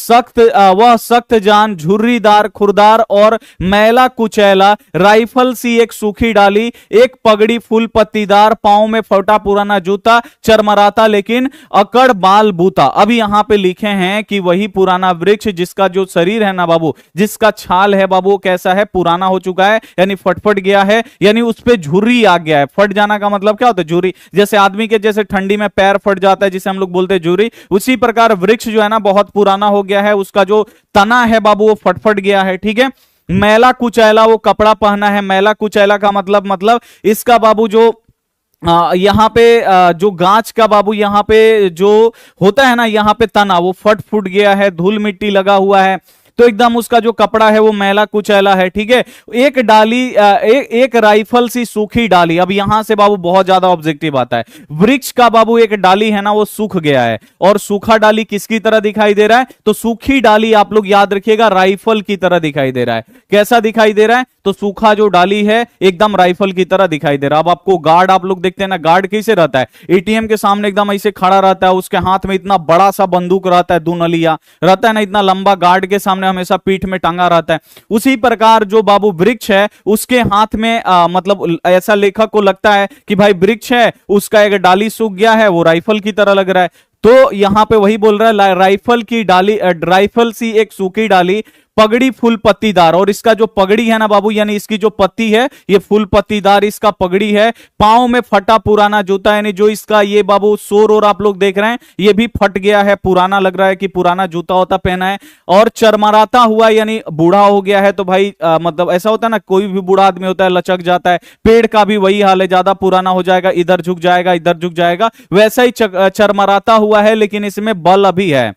A: सख्त जान, झुर्रीदार, खुरदार और मैला कुचैला, राइफल सी एक सूखी डाली, एक पगड़ी फूल पत्तीदार, पांव में फटा पुराना जूता, चरमराता लेकिन अकड़ बाल बूता। अब यहां पे लिखे हैं कि वही पुराना वृक्ष जिसका जो शरीर है ना बाबू, जिसका छाल है बाबू कैसा है? पुराना हो चुका है, यानी फटफट गया है, यानी उस पे झुर्री आ गया है। फट जाना का मतलब क्या होता है? झुर्री, जैसे आदमी के जैसे ठंडी में पैर फट जाता है जिसे हम लोग बोलते हैं झुर्री, उसी प्रकार वृक्ष जो है ना बहुत पुराना हो गया है, उसका जो तना है बाबू वो फटफट गया है। ठीक है। मैला वो कपड़ा पहना है। मैला कुचैला का मतलब इसका बाबू जो यहां पे जो गाछ का बाबू यहां पे जो होता है ना, यहां पे तना वो फट फूट गया है, धूल मिट्टी लगा हुआ है, तो एकदम उसका जो कपड़ा है वो मैला कुचैला है। ठीक है। एक डाली एक राइफल सी सूखी डाली। अब यहां से बाबू बहुत ज्यादा ऑब्जेक्टिव आता है। वृक्ष का बाबू एक डाली है ना वो सूख गया है, और सूखा डाली किसकी तरह दिखाई दे रहा है? तो सूखी डाली आप लोग याद रखिएगा राइफल की तरह दिखाई दे रहा है। कैसा दिखाई दे रहा है? तो सूखा जो डाली है एकदम राइफल की तरह दिखाई दे रहा है। अब आपको गार्ड आप लोग देखते हैं ना, गार्ड कैसे रहता है? एटीएम के सामने एकदम ऐसे खड़ा रहता है, उसके हाथ में इतना बड़ा सा बंदूक रहता है, दूनलिया रहता है ना, इतना लंबा, गार्ड के सामने हमेशा पीठ में टंगा रहता है। उसी प्रकार जो बाबू वृक्ष है उसके हाथ में मतलब ऐसा लेखक को लगता है कि भाई वृक्ष है, उसका एक डाली सूख गया है, वो राइफल की तरह लग रहा है। तो यहां पे वही बोल रहा है राइफल की डाली, राइफल सी एक सूखी डाली, पगड़ी फूल पत्तीदार, और इसका जो पगड़ी है ना बाबू, यानी इसकी जो पत्ती है ये फूल पत्तीदार इसका पगड़ी है। पांव में फटा पुराना जूता, यानी जो इसका ये बाबू सोर और आप लोग देख रहे हैं ये भी फट गया है, पुराना लग रहा है कि पुराना जूता होता पहना है। और चरमराता हुआ यानी बूढ़ा हो गया है। तो भाई मतलब ऐसा होता है ना, कोई भी बूढ़ा आदमी होता है लचक जाता है, पेड़ का भी वही हाल है, ज्यादा पुराना हो जाएगा, इधर झुक जाएगा, इधर झुक जाएगा, वैसा ही चरमराता हुआ है, लेकिन इसमें बल अभी है।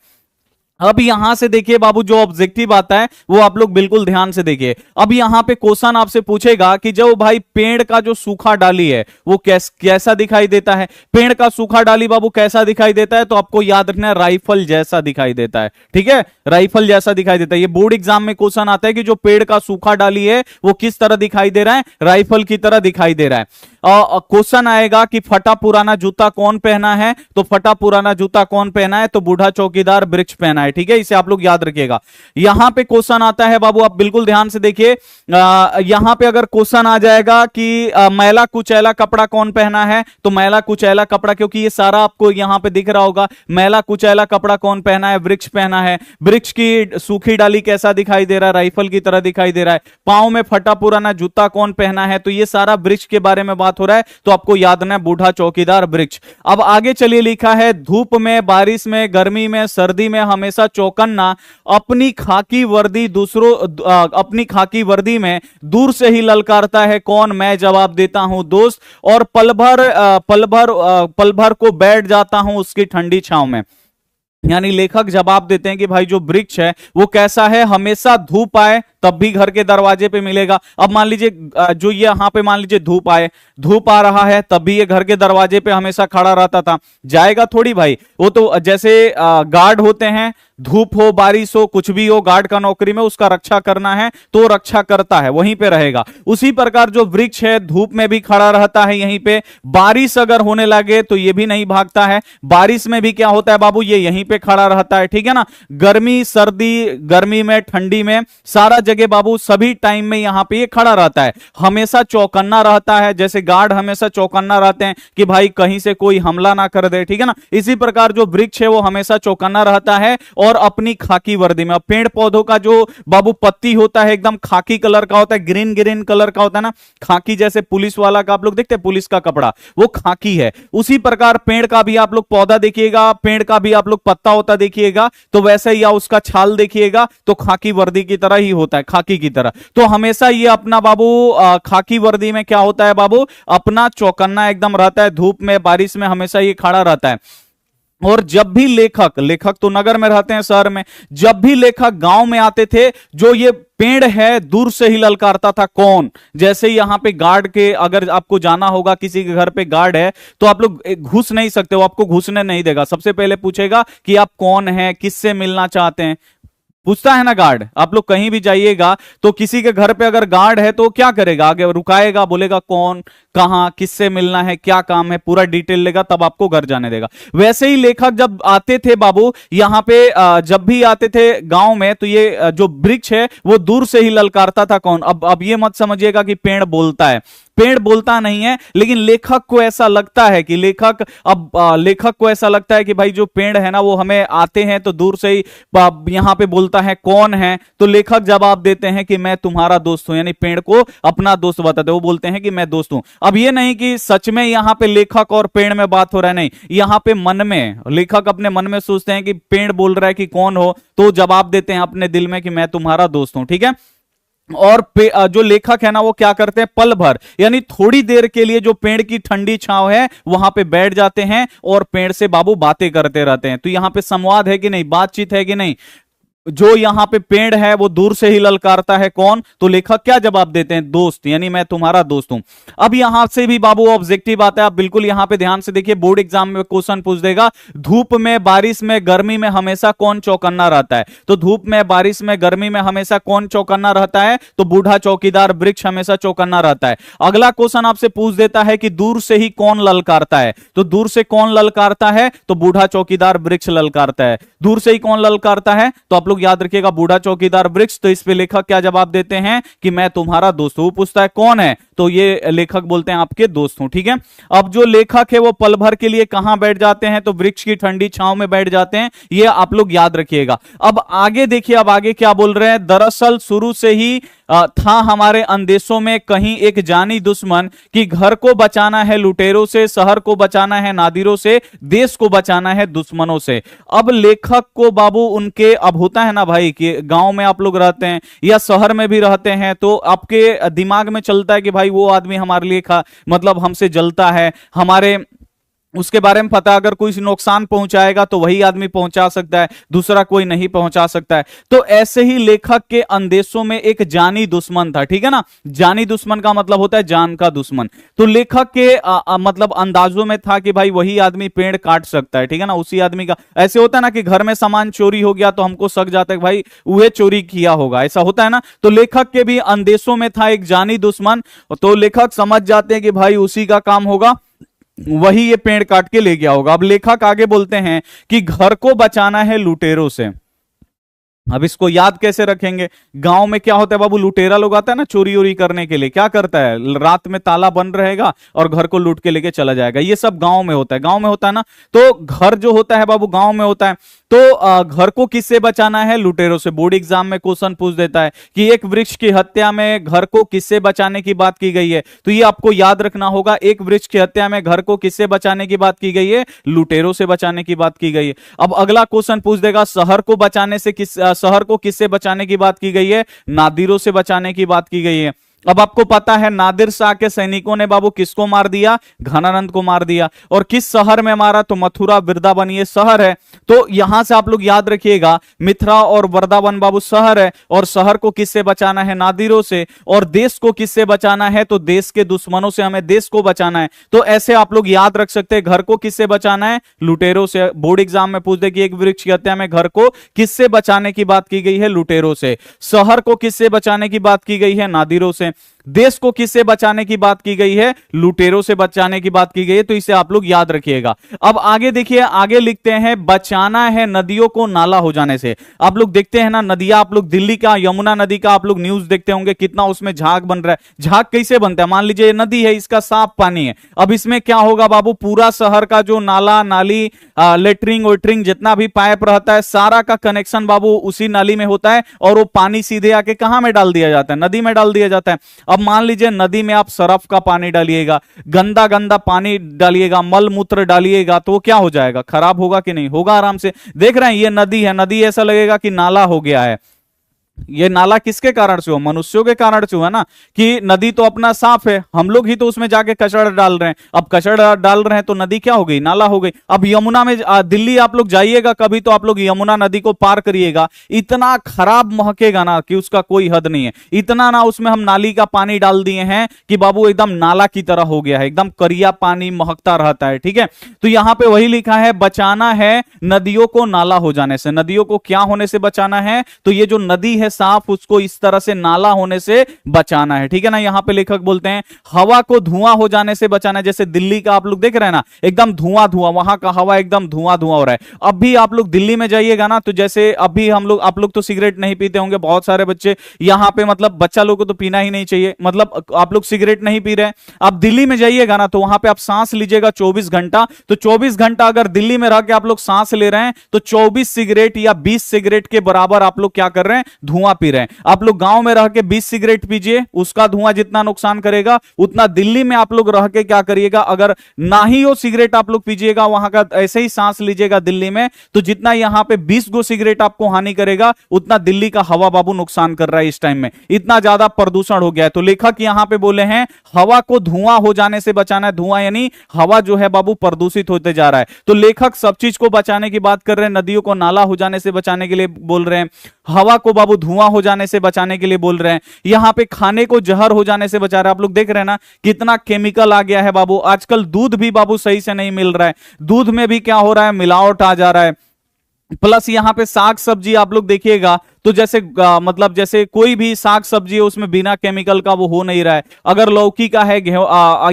A: अब यहां से देखिए बाबू जो ऑब्जेक्टिव आता है वो आप लोग बिल्कुल ध्यान से देखिए। अब यहां पे क्वेश्चन आपसे पूछेगा कि जो भाई पेड़ का जो सूखा डाली है वो कैसा दिखाई देता है? पेड़ का सूखा डाली बाबू कैसा दिखाई देता है? तो आपको याद रखना है राइफल जैसा दिखाई देता है। ठीक है, राइफल जैसा दिखाई देता है। ये बोर्ड एग्जाम में क्वेश्चन आता है कि जो पेड़ का सूखा डाली है वो किस तरह दिखाई दे रहा है? राइफल की तरह दिखाई दे रहा है। क्वेश्चन आएगा कि फटा पुराना जूता कौन पहना है? तो फटा पुराना जूता कौन पहना है? तो बूढ़ा चौकीदार वृक्ष पहना है। ठीक है, इसे आप लोग याद रखिएगा। यहां पे क्वेश्चन आता है बाबू, आप बिल्कुल ध्यान से देखिए। यहां पे अगर क्वेश्चन आ जाएगा कि मैला कुचैला कपड़ा कौन पहना है? तो मैला कुचैला कपड़ा, क्योंकि ये सारा आपको यहां पे दिख रहा होगा, मैला कुचैला कपड़ा कौन पहना है? वृक्ष पहना है। वृक्ष की सूखी डाली कैसा दिखाई दे रहा है? राइफल की तरह दिखाई दे रहा है। पांव में फटा पुराना जूता कौन पहना है? तो ये सारा वृक्ष के बारे में बात हो रहा है, तो आपको याद रखना बूढ़ा चौकीदार वृक्ष। अब आगे चलिए, लिखा है धूप में, बारिश में, गर्मी में, सर्दी में हमेशा चौकन्ना, अपनी खाकी वर्दी में दूर से ही ललकारता है कौन? मैं जवाब देता हूं दोस्त, और पल भर को बैठ जाता हूं उसकी ठंडी छांव में। यानी लेखक जवाब देते हैं कि भाई जो वृक्ष है वो कैसा है? हमेशा धूप आए तब भी घर के दरवाजे पे मिलेगा। अब मान लीजिए जो ये यहां पे मान लीजिए धूप आ रहा है तब भी ये घर के दरवाजे पे हमेशा खड़ा रहता था, जाएगा थोड़ी भाई। वो तो जैसे गार्ड होते हैं, धूप हो बारिश हो कुछ भी हो, गार्ड का नौकरी में उसका रक्षा करना है तो रक्षा करता है, वहीं पे रहेगा। उसी प्रकार जो वृक्ष है धूप में भी खड़ा रहता है यहीं पे, बारिश अगर होने लगे तो ये भी नहीं भागता है, बारिश में भी क्या होता है बाबू? ये यहीं पे खड़ा रहता है। ठीक है ना, गर्मी सर्दी, गर्मी में ठंडी में, सारा जगह जगह बाबू सभी टाइम में यहाँ पे ये खड़ा रहता है, हमेशा चौकन्ना रहता है, जैसे गार्ड हमेशा चौकन्ना रहते हैं कि भाई कहीं से कोई हमला ना कर दे, ठीक है ना। इसी प्रकार जो वृक्ष है वो हमेशा चौकन्ना रहता है और अपनी खाकी वर्दी में। पेड़ पौधों का जो बाबू पत्ती होता है एकदम खाकी कलर का होता है, ग्रीन ग्रीन कलर का होता है ना, खाकी जैसे पुलिस वाला का आप लोग देखते हैं पुलिस का कपड़ा वो खाकी है। उसी प्रकार पेड़ का भी आप लोग पौधा देखिएगा, पेड़ का भी आप लोग पत्ता होता देखिएगा तो वैसे, या उसका छाल देखिएगा तो खाकी वर्दी की तरह ही होता है, खाकी की तरह। तो हमेशा ये अपना बाबू खाकी वर्दी में क्या होता है बाबू, अपना चौकन्ना एकदम रहता है, धूप में बारिश में हमेशा ये खड़ा रहता है। और जब भी लेखक तो नगर में रहते हैं, शहर में, जब भी लेखक गांव में आते थे, जो ये पेड़ है दूर से ही ललकारता था कौन। जैसे यहां पे गार्ड के, अगर आपको जाना होगा किसी के घर पे गार्ड है तो आप लोग घुस नहीं सकते, वो आपको घुसने नहीं देगा, सबसे पहले पूछेगा कि आप कौन हैं, किससे मिलना चाहते हैं, पूछता है ना गार्ड। आप लोग कहीं भी जाइएगा तो किसी के घर पे अगर गार्ड है तो क्या करेगा, आगे रुकाएगा, बोलेगा कौन, कहां, किससे मिलना है, क्या काम है, पूरा डिटेल लेगा तब आपको घर जाने देगा। वैसे ही लेखक जब आते थे बाबू यहां पे, जब भी आते थे गांव में तो ये जो वृक्ष है वो दूर से ही ललकारता था कौन। अब ये मत समझिएगा कि पेड़ बोलता है, पेड़ बोलता नहीं है, लेकिन लेखक को ऐसा लगता है कि लेखक को ऐसा लगता है कि भाई जो पेड़ है ना वो हमें आते हैं तो दूर से ही यहां पे बोलता है कौन है, तो लेखक जवाब देते हैं कि मैं तुम्हारा दोस्त हूं, यानी पेड़ को अपना दोस्त बताते, वो बोलते हैं कि मैं दोस्त हूं। अब ये नहीं कि सच में यहां पे लेखक और पेड़ में बात हो रहा है, नहीं, यहां पे मन में लेखक अपने मन में सोचते हैं कि पेड़ बोल रहा है कि कौन हो, तो जवाब देते हैं अपने दिल में कि मैं तुम्हारा दोस्त हूं, ठीक है। और जो लेखक है ना वो क्या करते हैं, पल भर यानी थोड़ी देर के लिए जो पेड़ की ठंडी छांव है वहां पे बैठ जाते हैं और पेड़ से बाबू बातें करते रहते हैं। तो यहां पे संवाद है कि नहीं, बातचीत है कि नहीं। जो यहां पे पेड़ है वो दूर से ही ललकारता है कौन, तो लेखक क्या जवाब देते हैं, दोस्त, यानी मैं तुम्हारा दोस्त हूं। अब यहां से भी बाबू ऑब्जेक्टिव आता है, आप बिल्कुल यहां पे ध्यान से देखिए, बोर्ड एग्जाम में क्वेश्चन पूछ देगा, धूप में, बारिश में, गर्मी में हमेशा कौन चौकन्ना रहता है। तो धूप में, बारिश में, गर्मी में हमेशा कौन चौकन्ना रहता है, तो बूढ़ा चौकीदार वृक्ष हमेशा चौकन्ना रहता है। अगला क्वेश्चन आपसे पूछ देता है कि दूर से ही कौन ललकारता है, तो दूर से कौन ललकारता है, तो बूढ़ा चौकीदार वृक्ष ललकारता है। दूर से ही कौन ललकारता है, तो आप लोग याद रखिएगा बूढ़ा चौकीदार वृक्ष। तो इस पे लेखक क्या जवाब देते हैं कि मैं तुम्हारा दोस्त हूं। पूछता है कौन है, तो ये लेखक बोलते हैं आपके दोस्त हूं, ठीक है। अब जो लेखक है वो पल भर के लिए कहां बैठ जाते हैं, तो वृक्ष की ठंडी छांव में बैठ जाते हैं, ये आप लोग याद रखिएगा। अब आगे देखिए, अब आगे क्या बोल रहे हैं, दरअसल शुरू से ही था हमारे अंदेशों में कहीं एक जानी दुश्मन कि घर को बचाना है लुटेरों से, शहर को बचाना है नादिरों से, देश को बचाना है दुश्मनों से। अब लेखक को बाबू उनके, अब होता है ना भाई कि गांव में आप लोग रहते हैं या शहर में भी रहते हैं तो आपके दिमाग में चलता है कि भाई वो आदमी हमारे लिए मतलब हमसे जलता है, हमारे उसके बारे में पता, अगर कोई नुकसान पहुंचाएगा तो वही आदमी पहुंचा सकता है, दूसरा कोई नहीं पहुंचा सकता है। तो ऐसे ही लेखक के अंदेशों में एक जानी दुश्मन था, ठीक है ना। जानी दुश्मन का मतलब होता है जान का दुश्मन। तो लेखक के मतलब अंदाजों में था कि भाई वही आदमी पेड़ काट सकता है, ठीक है ना, उसी आदमी का। ऐसे होता है ना कि घर में सामान चोरी हो गया तो हमको शक जाता है कि भाई वह चोरी किया होगा, ऐसा होता है ना। तो लेखक के भी अंदेशों में था एक जानी दुश्मन, तो लेखक समझ जाते हैं कि भाई उसी का काम होगा, वही ये पेड़ काट के ले गया होगा। अब लेखक आगे बोलते हैं कि घर को बचाना है लुटेरों से। अब इसको याद कैसे रखेंगे, गांव में क्या होता है बाबू, लुटेरा लोग आता है ना चोरी वोरी करने के लिए, क्या करता है, रात में ताला बंद रहेगा और घर को लूट के लेके चला जाएगा। ये सब गांव में होता है, गांव में होता है ना। तो घर जो होता है बाबू गांव में होता है, तो घर को किससे बचाना है, लुटेरों से। बोर्ड एग्जाम में क्वेश्चन पूछ देता है कि एक वृक्ष की हत्या में घर को किससे बचाने की बात की गई है, तो ये आपको याद रखना होगा, एक वृक्ष की हत्या में घर को किससे बचाने की बात की गई है, लुटेरों से बचाने की बात की गई है। अब अगला क्वेश्चन पूछ देगा, शहर को बचाने से शहर को किससे बचाने की बात की गई है, नादिरों से बचाने की बात की गई है। अब आपको पता है नादिर शाह के सैनिकों ने बाबू किसको मार दिया, घनानंद को मार दिया। और किस शहर में मारा, तो मथुरा वृंदावन ये शहर है। तो यहां से आप लोग याद रखिएगा, मिथिला और वृंदावन बाबू शहर है, और शहर को किससे बचाना है, नादिरों से। और देश को किससे बचाना है, तो देश के दुश्मनों से हमें देश को बचाना है। तो ऐसे आप लोग याद रख सकते हैं, घर को किससे बचाना है, लुटेरों से। बोर्ड एग्जाम में पूछ दे कि एक वृक्ष की हत्या में घर को किससे बचाने की बात की गई है, लुटेरों से। शहर को किससे बचाने की बात की गई है, नादिरों से। देश को किससे बचाने की बात की गई है? लुटेरों से बचाने की बात की गई है, तो इसे आप लोग याद रखिएगा। अब आगे देखिए, आगे लिखते हैं बचाना है नदियों को नाला हो जाने से। आप लोग देखते हैं ना नदियां, आप लोग दिल्ली का यमुना नदी का आप लोग न्यूज देखते होंगे, कितना उसमें झाग बन रहा है। झाग कैसे बनता है? मान लीजिए ये नदी है, इसका साफ पानी है, अब इसमें क्या होगा बाबू, पूरा शहर का जो नाला नाली लेटरिंग वेटरिंग जितना भी पाइप रहता है, सारा का कनेक्शन बाबू उसी नाली में होता है, और वो पानी सीधे आके कहां में डाल दिया जाता है? नदी में डाल दिया जाता है। अब मान लीजिए नदी में आप सरफ का पानी डालिएगा, गंदा गंदा पानी डालिएगा, मल मूत्र डालिएगा, तो वो क्या हो जाएगा? खराब होगा कि नहीं होगा? आराम से देख रहे हैं ये नदी है, नदी ऐसा लगेगा कि नाला हो गया है। ये नाला किसके कारण से हो? मनुष्यों के कारण से हुआ ना, कि नदी तो अपना साफ है, हम लोग ही तो उसमें जाके कचरा डाल रहे हैं। अब कचरा डाल रहे हैं तो नदी क्या हो गई? नाला हो गई। अब यमुना में दिल्ली आप लोग जाइएगा कभी, तो आप लोग यमुना नदी को पार करिएगा, इतना खराब महकेगा ना कि उसका कोई हद नहीं है। इतना ना उसमें हम नाली का पानी डाल दिए हैं कि बाबू एकदम नाला की तरह हो गया है, एकदम करिया पानी महकता रहता है। ठीक है, तो यहां पे वही लिखा है, बचाना है नदियों को नाला हो जाने से। नदियों को क्या होने से बचाना है? तो ये जो नदी है साफ, उसको इस तरह से नाला होने से बचाना है। ठीक है ना, यहां पे लेखक बोलते हैं हवा को धुआं हो जाने से बचाना है। जैसे दिल्ली का आप लोग देख रहे हैं ना, एकदम धुआं धुआं, वहां का हवा एकदम धुआं धुआं हो रहा है। अब भी आप लोग दिल्ली में जाइएगा ना, तो जैसे अभी हम लोग, आप लोग तो सिगरेट नहीं पीते होंगे, बहुत सारे बच्चे यहां पे, मतलब बच्चा लोग को तो पीना ही नहीं चाहिए, मतलब आप लोग सिगरेट नहीं पी रहे, आप दिल्ली में जाइएगा ना, तो वहां पे आप सांस लीजिएगा 24 घंटा, तो 24 घंटा अगर दिल्ली में रह के आप लोग सांस ले रहे हैं, तो 24 सिगरेट या 20 सिगरेट के बराबर आप लोग क्या कर रहे हैं? धुआं पी रहे हैं। आप लोग गांव में रह के 20 सिगरेट पीजिए, उसका धुआं जितना नुकसान करेगा, उतना दिल्ली में आप लोग रह के क्या करिएगा, अगर ना ही वो सिगरेट आप लोग पीजिएगा, वहां का ऐसे ही सांस लीजिएगा दिल्ली में, तो जितना यहां पे 20 गो सिगरेट आपको हानि करेगा, उतना दिल्ली का हवा बाबू नुकसान कर रहा है इस टाइम में। इतना ज्यादा प्रदूषण हो गया है। तो लेखक यहां पे बोले हैं हवा को धुआं हो जाने से बचाना है। धुआं यानी हवा जो है बाबू प्रदूषित होते जा रहा है। तो लेखक सब चीज को बचाने की बात कर रहे हैं, नदियों को नाला हो जाने से बचाने के लिए बोल रहे हैं, हवा को बाबू धुआं हो जाने से बचाने के लिए बोल रहे हैं, यहां पे खाने को जहर हो जाने से बचा रहे हैं। आप लोग देख रहे हैं ना कितना केमिकल आ गया है बाबू। आजकल दूध भी बाबू सही से नहीं मिल रहा है, दूध में भी क्या हो रहा है? मिलावट आ जा रहा है। प्लस यहां पे साग सब्जी आप लोग देखिएगा, तो जैसे मतलब जैसे कोई भी साग सब्जी है उसमें बिना केमिकल का वो हो नहीं रहा है। अगर लौकी का है,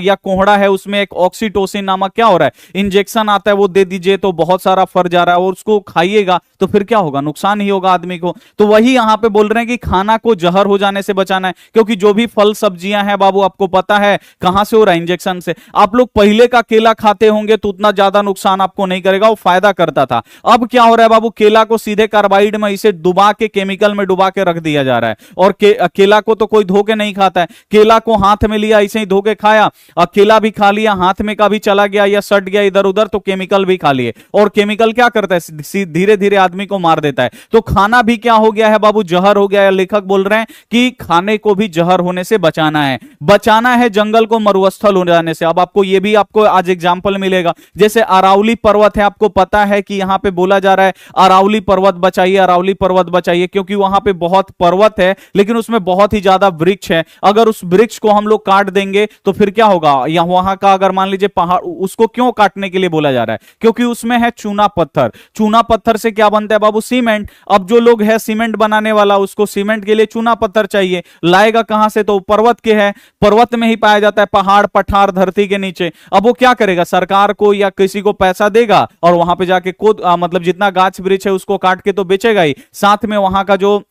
A: या कोहड़ा है, उसमें एक ऑक्सीटोसिन नामक क्या हो रहा है? इंजेक्शन आता है, वो दे दीजिए तो बहुत सारा फर जा रहा है, और उसको खाइएगा तो फिर क्या होगा? नुकसान ही होगा आदमी को। तो वही यहां पे बोल रहे हैं कि खाना को जहर हो जाने से बचाना है, क्योंकि जो भी फल सब्जियां हैं बाबू, आपको पता है कहां से हो रहा है? इंजेक्शन से। आप लोग पहले का केला खाते होंगे तो उतना ज्यादा नुकसान आपको नहीं करेगा, वो फायदा करता था। अब क्या हो रहा है बाबू? केला को सीधे कार्बाइड में इसे डुबा के, केमिकल में डुबा के रख दिया जा रहा है। और केला को तो कोई धो के नहीं खाता है, केला को हाथ में लिया ऐसे ही धो के खाया, और केला भी खा लिया, हाथ में का भी चला गया या सट गया इधर उधर, तो केमिकल भी खा लिए। और केमिकल क्या करता है? धीरे धीरे आदमी को मार देता है। तो खाना भी क्या हो गया है बाबू? जहर हो गया है। लेखक बोल रहे हैं कि खाने को भी जहर होने से बचाना है। बचाना है जंगल को मरुस्थल हो जाने से। अब आपको ये भी आपको आज एग्जाम्पल मिलेगा, जैसे अरावली पर्वत है, आपको पता है कि यहां पे बोला जा रहा है अरावली पर्वत बचाइए, अरावली पर्वत बचाइए, क्योंकि वहां पे बहुत पर्वत है लेकिन उसमें बहुत ही ज्यादा वृक्ष है। अगर उस वृक्ष को हम लोग काट देंगे तो फिर क्या होगा? या वहां का अगर मान लीजिए पहाड़, उसको क्यों काटने के लिए बोला जा रहा है? क्योंकि उसमें है चूना पत्थर। चूना पत्थर से क्या बनता है बाबू? सीमेंट। अब जो लोग है सीमेंट बनाने वाला, उसको सीमेंट के लिए चूना पत्थर चाहिए, लाएगा कहां से? तो पर्वत के है, पर्वत में ही पाया जाता है, पहाड़ पठार धरती के नीचे। अब वो क्या करेगा? सरकार को या किसी को पैसा देगा और वहां पे जाके मतलब जितना गाछ वृक्ष है उसको काट के तो बेचेगा ही, साथ में वहां का जो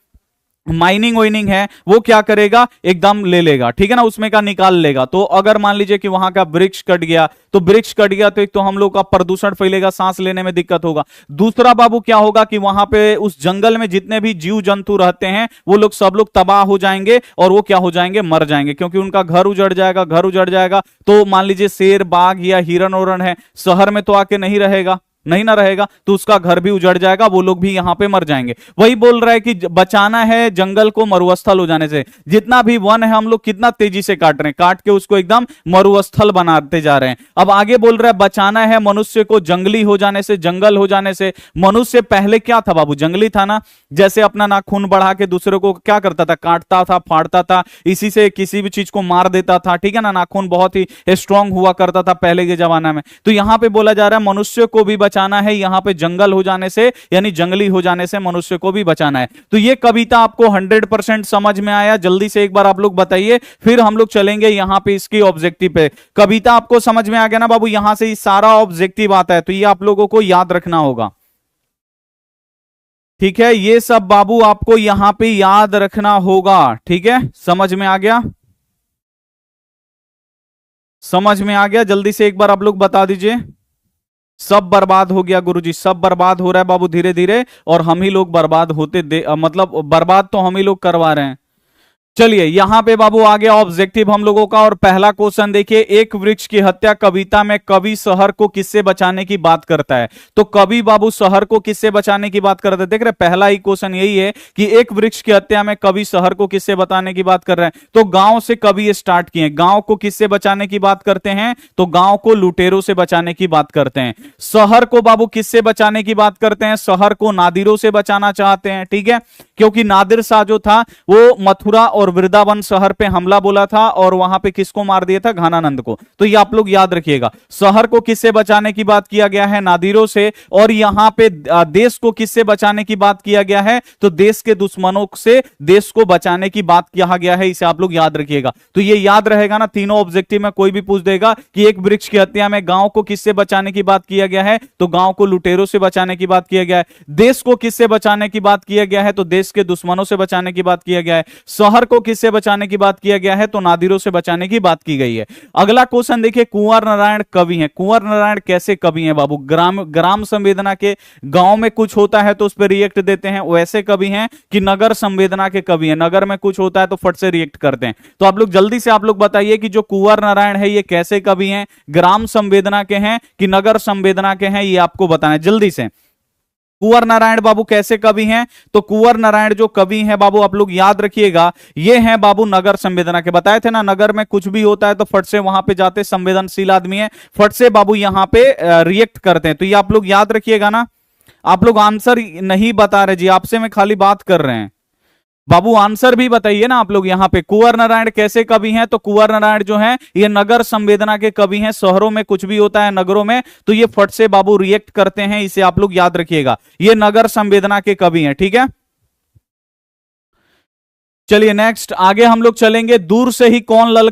A: माइनिंग वाइनिंग है वो क्या करेगा? एकदम ले लेगा, ठीक है ना, उसमें का निकाल लेगा। तो अगर मान लीजिए कि वहां का वृक्ष कट गया, तो वृक्ष कट गया तो एक तो हम लोग का प्रदूषण फैलेगा, सांस लेने में दिक्कत होगा। दूसरा बाबू क्या होगा कि वहां पे उस जंगल में जितने भी जीव जंतु रहते हैं वो लोग सब लोग तबाह हो जाएंगे, और वो क्या हो जाएंगे? मर जाएंगे, क्योंकि उनका घर उजड़ जाएगा। घर उजड़ जाएगा तो मान लीजिए शेर बाघ या हिरन ओरन है, शहर में तो आके नहीं रहेगा, नहीं ना रहेगा, तो उसका घर भी उजड़ जाएगा, वो लोग भी यहां पे मर जाएंगे। वही बोल रहा है कि बचाना है जंगल को मरुस्थल हो जाने से। जितना भी वन है हम लोग कितना तेजी से काट रहे हैं, काट के उसको एकदम मरुस्थल बनाते जा रहे हैं। अब आगे बोल रहा है बचाना है मनुष्य को जंगली हो जाने से, जंगल हो जाने से। मनुष्य पहले क्या था बाबू? जंगली था ना। जैसे अपना नाखून बढ़ा के दूसरे को क्या करता था? काटता था, फाड़ता था, इसी से किसी भी चीज को मार देता था, ठीक है ना। नाखून बहुत ही स्ट्रांग हुआ करता था पहले के जमाना में। तो यहां पे बोला जा रहा है मनुष्य को भी बचाना है, यहां पे जंगल हो जाने से यानी जंगली हो जाने से मनुष्य को भी बचाना है। तो ये कविता आपको 100% समझ में आया? जल्दी से एक बार आप लोग बताइए, फिर हम लोग चलेंगे यहां पे इसकी ऑब्जेक्टिव पे। कविता आपको समझ में आ गया ना बाबू? यहां से सारा ऑब्जेक्टिव आता है, तो ये आप लोगों को याद रखना होगा। ठीक है, ये सब बाबू आपको यहां पे याद रखना होगा। ठीक है, समझ में आ गया? समझ में आ गया? जल्दी से एक बार आप लोग बता दीजिए। सब बर्बाद हो गया गुरुजी, सब बर्बाद हो रहा है बाबू धीरे धीरे, और हम ही लोग बर्बाद होते मतलब बर्बाद तो हम ही लोग करवा रहे हैं। चलिए यहां पे बाबू आ गया ऑब्जेक्टिव हम लोगों का, और पहला क्वेश्चन देखिए, एक वृक्ष की हत्या कविता में कवि शहर को किससे बचाने की बात करता है? तो कवि बाबू शहर को किससे बचाने की बात करता है? देख रहे पहला ही क्वेश्चन यही है कि एक वृक्ष की हत्या में कवि शहर को किससे बचाने की बात कर रहे हैं? तो गांव से कवि स्टार्ट किए। गांव को किससे बचाने की बात करते हैं? तो गांव को लुटेरों से बचाने की बात करते हैं। शहर को बाबू किससे बचाने की बात करते हैं? शहर को नादिरों से बचाना चाहते हैं। ठीक है, क्योंकि नादिर शाह जो था वो मथुरा और वृंदावन शहर पे हमला बोला था, और वहां पे किसको मार दिया था? घनानंद को। तो ये आप लोग याद रखिएगा, शहर को किससे बचाने की बात किया गया है? नादिरों से। और यहां पे देश को किससे बचाने की बात किया गया है? तो देश के दुश्मनों से देश को बचाने की बात किया गया है। इसे आप लोग याद रखिएगा। तो ये याद रहेगा ना, तीनों ऑब्जेक्टिव में कोई भी पूछ देगा कि एक वृक्ष की हत्या में गांव को किससे बचाने की बात किया गया है? तो गांव को लुटेरों से बचाने की बात किया गया है। देश को किससे बचाने की बात किया गया है? तो देश के दुश्मनों से बचाने की बात किया गया है। शहर को किससे बचाने की बात किया गया है? तो नादिरों से बचाने की बात की गई है। अगला क्वेश्चन देखिए, कुंवर नारायण कवि हैं। कुंवर नारायण कैसे कवि हैं बाबू? ग्राम संवेदना के, गांव में कुछ होता है तो उस पर रिएक्ट देते हैं, वैसे कवि हैं कि नगर संवेदना के कवि हैं? नगर में कुछ होता है तो फट से रिएक्ट करते हैं। तो आप लोग जल्दी से आप लोग बताइए कि जो कुंवर नारायण है ये कैसे कवि हैं? ग्राम संवेदना के हैं कि नगर संवेदना के हैं? ये आपको बताना है जल्दी से। कुंवर नारायण बाबू कैसे कवि हैं? तो कुंवर नारायण जो कवि हैं बाबू, आप लोग याद रखिएगा, ये हैं बाबू नगर संवेदना के। बताए थे ना, नगर में कुछ भी होता है तो फट से वहां पे जाते, संवेदनशील आदमी है, फट से बाबू यहां पे रिएक्ट करते हैं। तो ये आप लोग याद रखिएगा ना। आप लोग आंसर नहीं बता रहे जी, आपसे मैं खाली बात कर रहे हैं बाबू। आंसर भी बताइए ना आप लोग। यहां पे कुंवर नारायण कैसे कवि हैं? तो कुंवर नारायण जो हैं ये नगर संवेदना के कवि हैं। शहरों में कुछ भी होता है, नगरों में, तो ये फट से बाबू रिएक्ट करते हैं। इसे आप लोग याद रखिएगा, ये नगर संवेदना के कवि हैं। ठीक है, चलिए नेक्स्ट आगे हम लोग चलेंगे। दूर से ही कौन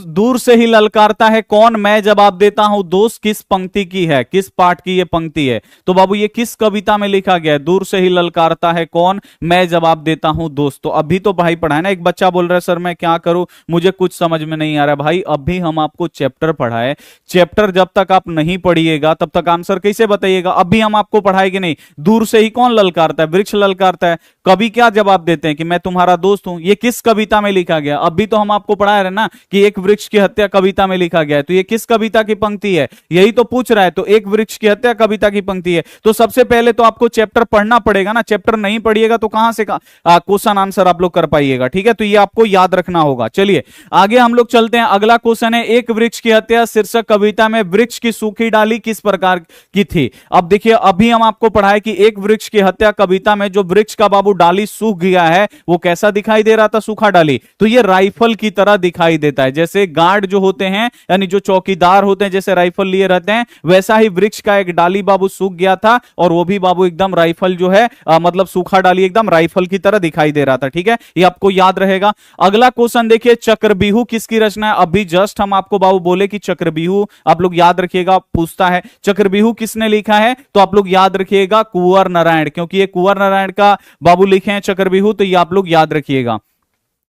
A: दूर से ही ललकारता है कौन, मैं जवाब देता हूं दोस्त, किस पंक्ति की है? किस पाठ की ये पंक्ति है? तो बाबू ये किस कविता में लिखा गया है? दूर से ही ललकारता है कौन, मैं जवाब देता हूं दोस्त। तो अभी तो भाई पढ़ा है ना, एक बच्चा बोल रहा है सर मैं क्या करूं, मुझे कुछ समझ में नहीं आ रहा। भाई अभी हम आपको चैप्टर पढ़ाए, चैप्टर जब तक आप नहीं पढ़िएगा तब तक आंसर कैसे बताइएगा? अभी हम आपको पढ़ाएंगे नहीं। दूर से ही कौन ललकारता है? वृक्ष ललकारता है। कवि क्या जवाब देते हैं कि मैं तुम्हारा दोस्त हूं। ये किस कविता में लिखा गया? अभी तो हम आपको पढ़ा रहे ना कि एक वृक्ष की हत्या कविता में लिखा गया है। तो ये किस कविता की पंक्ति है? यही तो पूछ रहा है। तो एक वृक्ष की हत्या कविता की पंक्ति है। तो सबसे पहले तो आपको चैप्टर पढ़ना पड़ेगा ना। चैप्टर नहीं पढ़िएगा तो कहां से क्वेश्चन आंसर आप लोग कर पाइएगा। ठीक है, तो ये आपको याद रखना होगा। चलिए आगे हम लोग चलते हैं। अगला क्वेश्चन है, एक वृक्ष की हत्या शीर्षक कविता में वृक्ष की सूखी डाली किस प्रकार की थी? अब देखिए, अभी हम आपको पढ़ाए कि एक वृक्ष की हत्या कविता में जो वृक्ष का बाबू डाली सूख गया है वो कैसा दिखाई दे रहा था? सूखा डाली। तो ये राइफल की तरह दिखाई देता है। जैसे गार्ड जो होते हैं यानी जो चौकीदार होते हैं, जैसे राइफल लिए रहते हैं, वैसा ही वृक्ष का एक डाली बाबू सूख गया था, और वो भी बाबू एकदम राइफल जो है मतलब सूखा डाली एकदम राइफल की तरह दिखाई दे रहा था। ठीक है, ये आपको याद रहेगा। अगला क्वेश्चन देखिए, चक्रव्यूह किसकी रचना है? अभी जस्ट हम आपको बाबू बोले कि चक्रव्यूह, आप लोग याद रखिएगा, पूछता है चक्रव्यूह किसने लिखा है? तो आप लोग याद रखिएगा कुंवर नारायण, क्योंकि ये कुंवर नारायण का बाबू लिखे हैं चक्रव्यूह, तो ये आप लोग याद रखिएगा।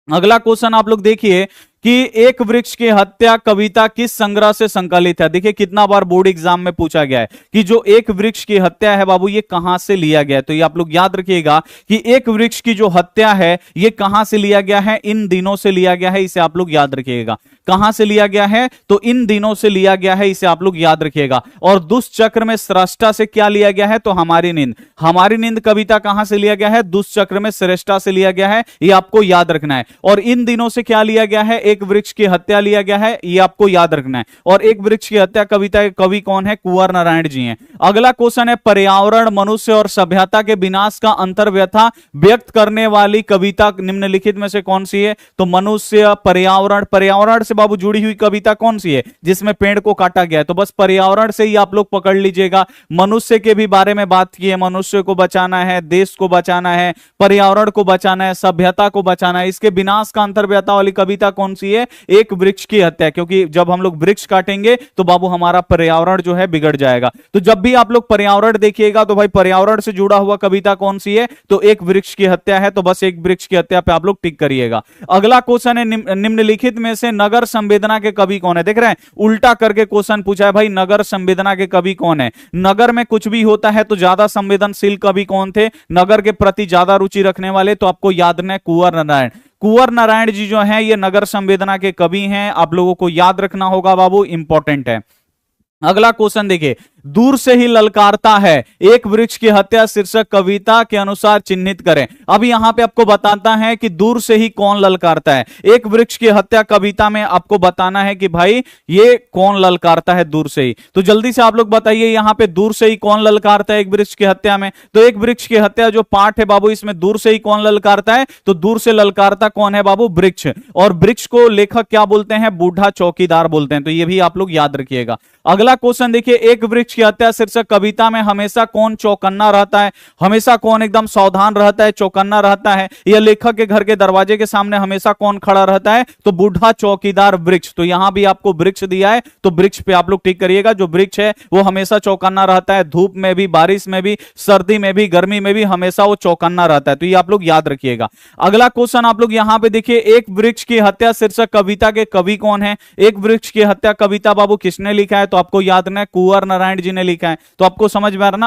A: अगला क्वेश्चन आप लोग देखिए कि एक वृक्ष की हत्या कविता किस संग्रह से संकलित है? देखिए कितना बार बोर्ड एग्जाम में पूछा गया है कि जो एक वृक्ष की हत्या है बाबू ये कहां से लिया गया है? तो ये आप लोग याद रखिएगा कि एक वृक्ष की जो हत्या है ये कहां से लिया गया है? इन दिनों से लिया गया है। इसे आप लोग याद रखिएगा। कहां से लिया गया है? तो इन दिनों से लिया गया है। इसे आप लोग याद रखिएगा। और दुष्चक्र में श्रेष्ठा से क्या लिया गया है? तो हमारी नींद। हमारी नींद कविता कहां से लिया गया है? दुष्चक्र में श्रेष्ठा से लिया गया है। ये आपको याद रखना है। और इन दिनों से क्या लिया गया है? एक वृक्ष की हत्या लिया गया है, ये आपको याद रखना है। और एक वृक्ष की हत्या कविता के कवि कौन है? कुंवर नारायण जी हैं। अगला क्वेश्चन है पर्यावरण, मनुष्य और सभ्यता के विनाश का अंतर्व्यथा व्यक्त करने वाली कविता निम्नलिखित में से कौन सी है? तो मनुष्य, पर्यावरण, पर्यावरण से बाबू जुड़ी हुई कविता कौन सी है जिसमें पेड़ को काटा गया है? तो बस पर्यावरण से ही आप लोग पकड़ लीजिएगा। मनुष्य के भी बारे में बात की है, मनुष्य को बचाना है, देश को बचाना है, पर्यावरण को बचाना है, सभ्यता को बचाना है। इसके विनाश का अंतर्व्यथा वाली कविता कौन सी है? एक वृक्ष की हत्या, क्योंकि जब हम लोग वृक्ष काटेंगे तो बाबू हमारा पर्यावरण जो है बिगड़ जाएगा। तो जब भी आप लोग पर्यावरण देखिएगा तो भाई पर्यावरण से जुड़ा हुआ कविता कौन सी है? तो एक वृक्ष की हत्या है, तो बस एक वृक्ष की हत्या पे आप लोग टिक करिएगा। अगला क्वेश्चन है निम्नलिखित में से नगर संवेदना के कवि कौन है? देख रहे हैं उल्टा करके क्वेश्चन पूछा है भाई, नगर संवेदना के कवि कौन है? नगर में कुछ भी होता है तो ज्यादा संवेदनशील कवि कौन थे? नगर के प्रति ज्यादा रुचि रखने वाले, तो आपको याद रखना है कुंवर नारायण। कुंवर नारायण जी जो हैं ये नगर संवेदना के कवि हैं, आप लोगों को याद रखना होगा बाबू, इंपॉर्टेंट है। अगला क्वेश्चन देखिए, दूर से ही ललकारता है एक वृक्ष की हत्या शीर्षक कविता के अनुसार चिन्हित करें। अब यहां पे आपको बताता है कि दूर से ही कौन ललकारता है। एक वृक्ष की हत्या कविता में आपको बताना है कि भाई ये कौन ललकारता है दूर से ही। तो जल्दी से आप लोग बताइए यहां पे दूर से ही कौन ललकारता है एक वृक्ष की हत्या में? तो एक वृक्ष की हत्या जो पाठ है बाबू, इसमें दूर से ही कौन ललकारता है? तो दूर से ललकारता कौन है बाबू? वृक्ष। और वृक्ष को लेखक क्या बोलते हैं? बूढ़ा चौकीदार बोलते हैं। तो ये भी आप लोग याद रखिएगा। अगला क्वेश्चन देखिए, एक वृक्ष की हत्या शीर्षक कविता में हमेशा कौन चौकन्ना रहता है? हमेशा कौन एकदम सावधान रहता है, चौकन्ना रहता है? या लेखक के घर के दरवाजे के सामने हमेशा कौन खड़ा रहता है? तो बूढ़ा चौकीदार वृक्ष। तो यहां भी आपको वृक्ष दिया है, तो वृक्ष पे आप लोग टिक करिएगा। जो वृक्ष है वो हमेशा चौकन्ना रहता है, धूप में भी, बारिश में भी, सर्दी में भी, गर्मी में भी हमेशा वो चौकन्ना रहता है। तो ये आप लोग याद रखिएगा। अगला क्वेश्चन आप लोग यहां पे देखिए, एक वृक्ष की हत्या शीर्षक कविता के कवि कौन है? एक वृक्ष की हत्या कविता बाबू किसने लिखा है? तो आपको याद रखना है कुंवर नारायण जी ने लिखा है। तो आपको समझ में आ रहा ना,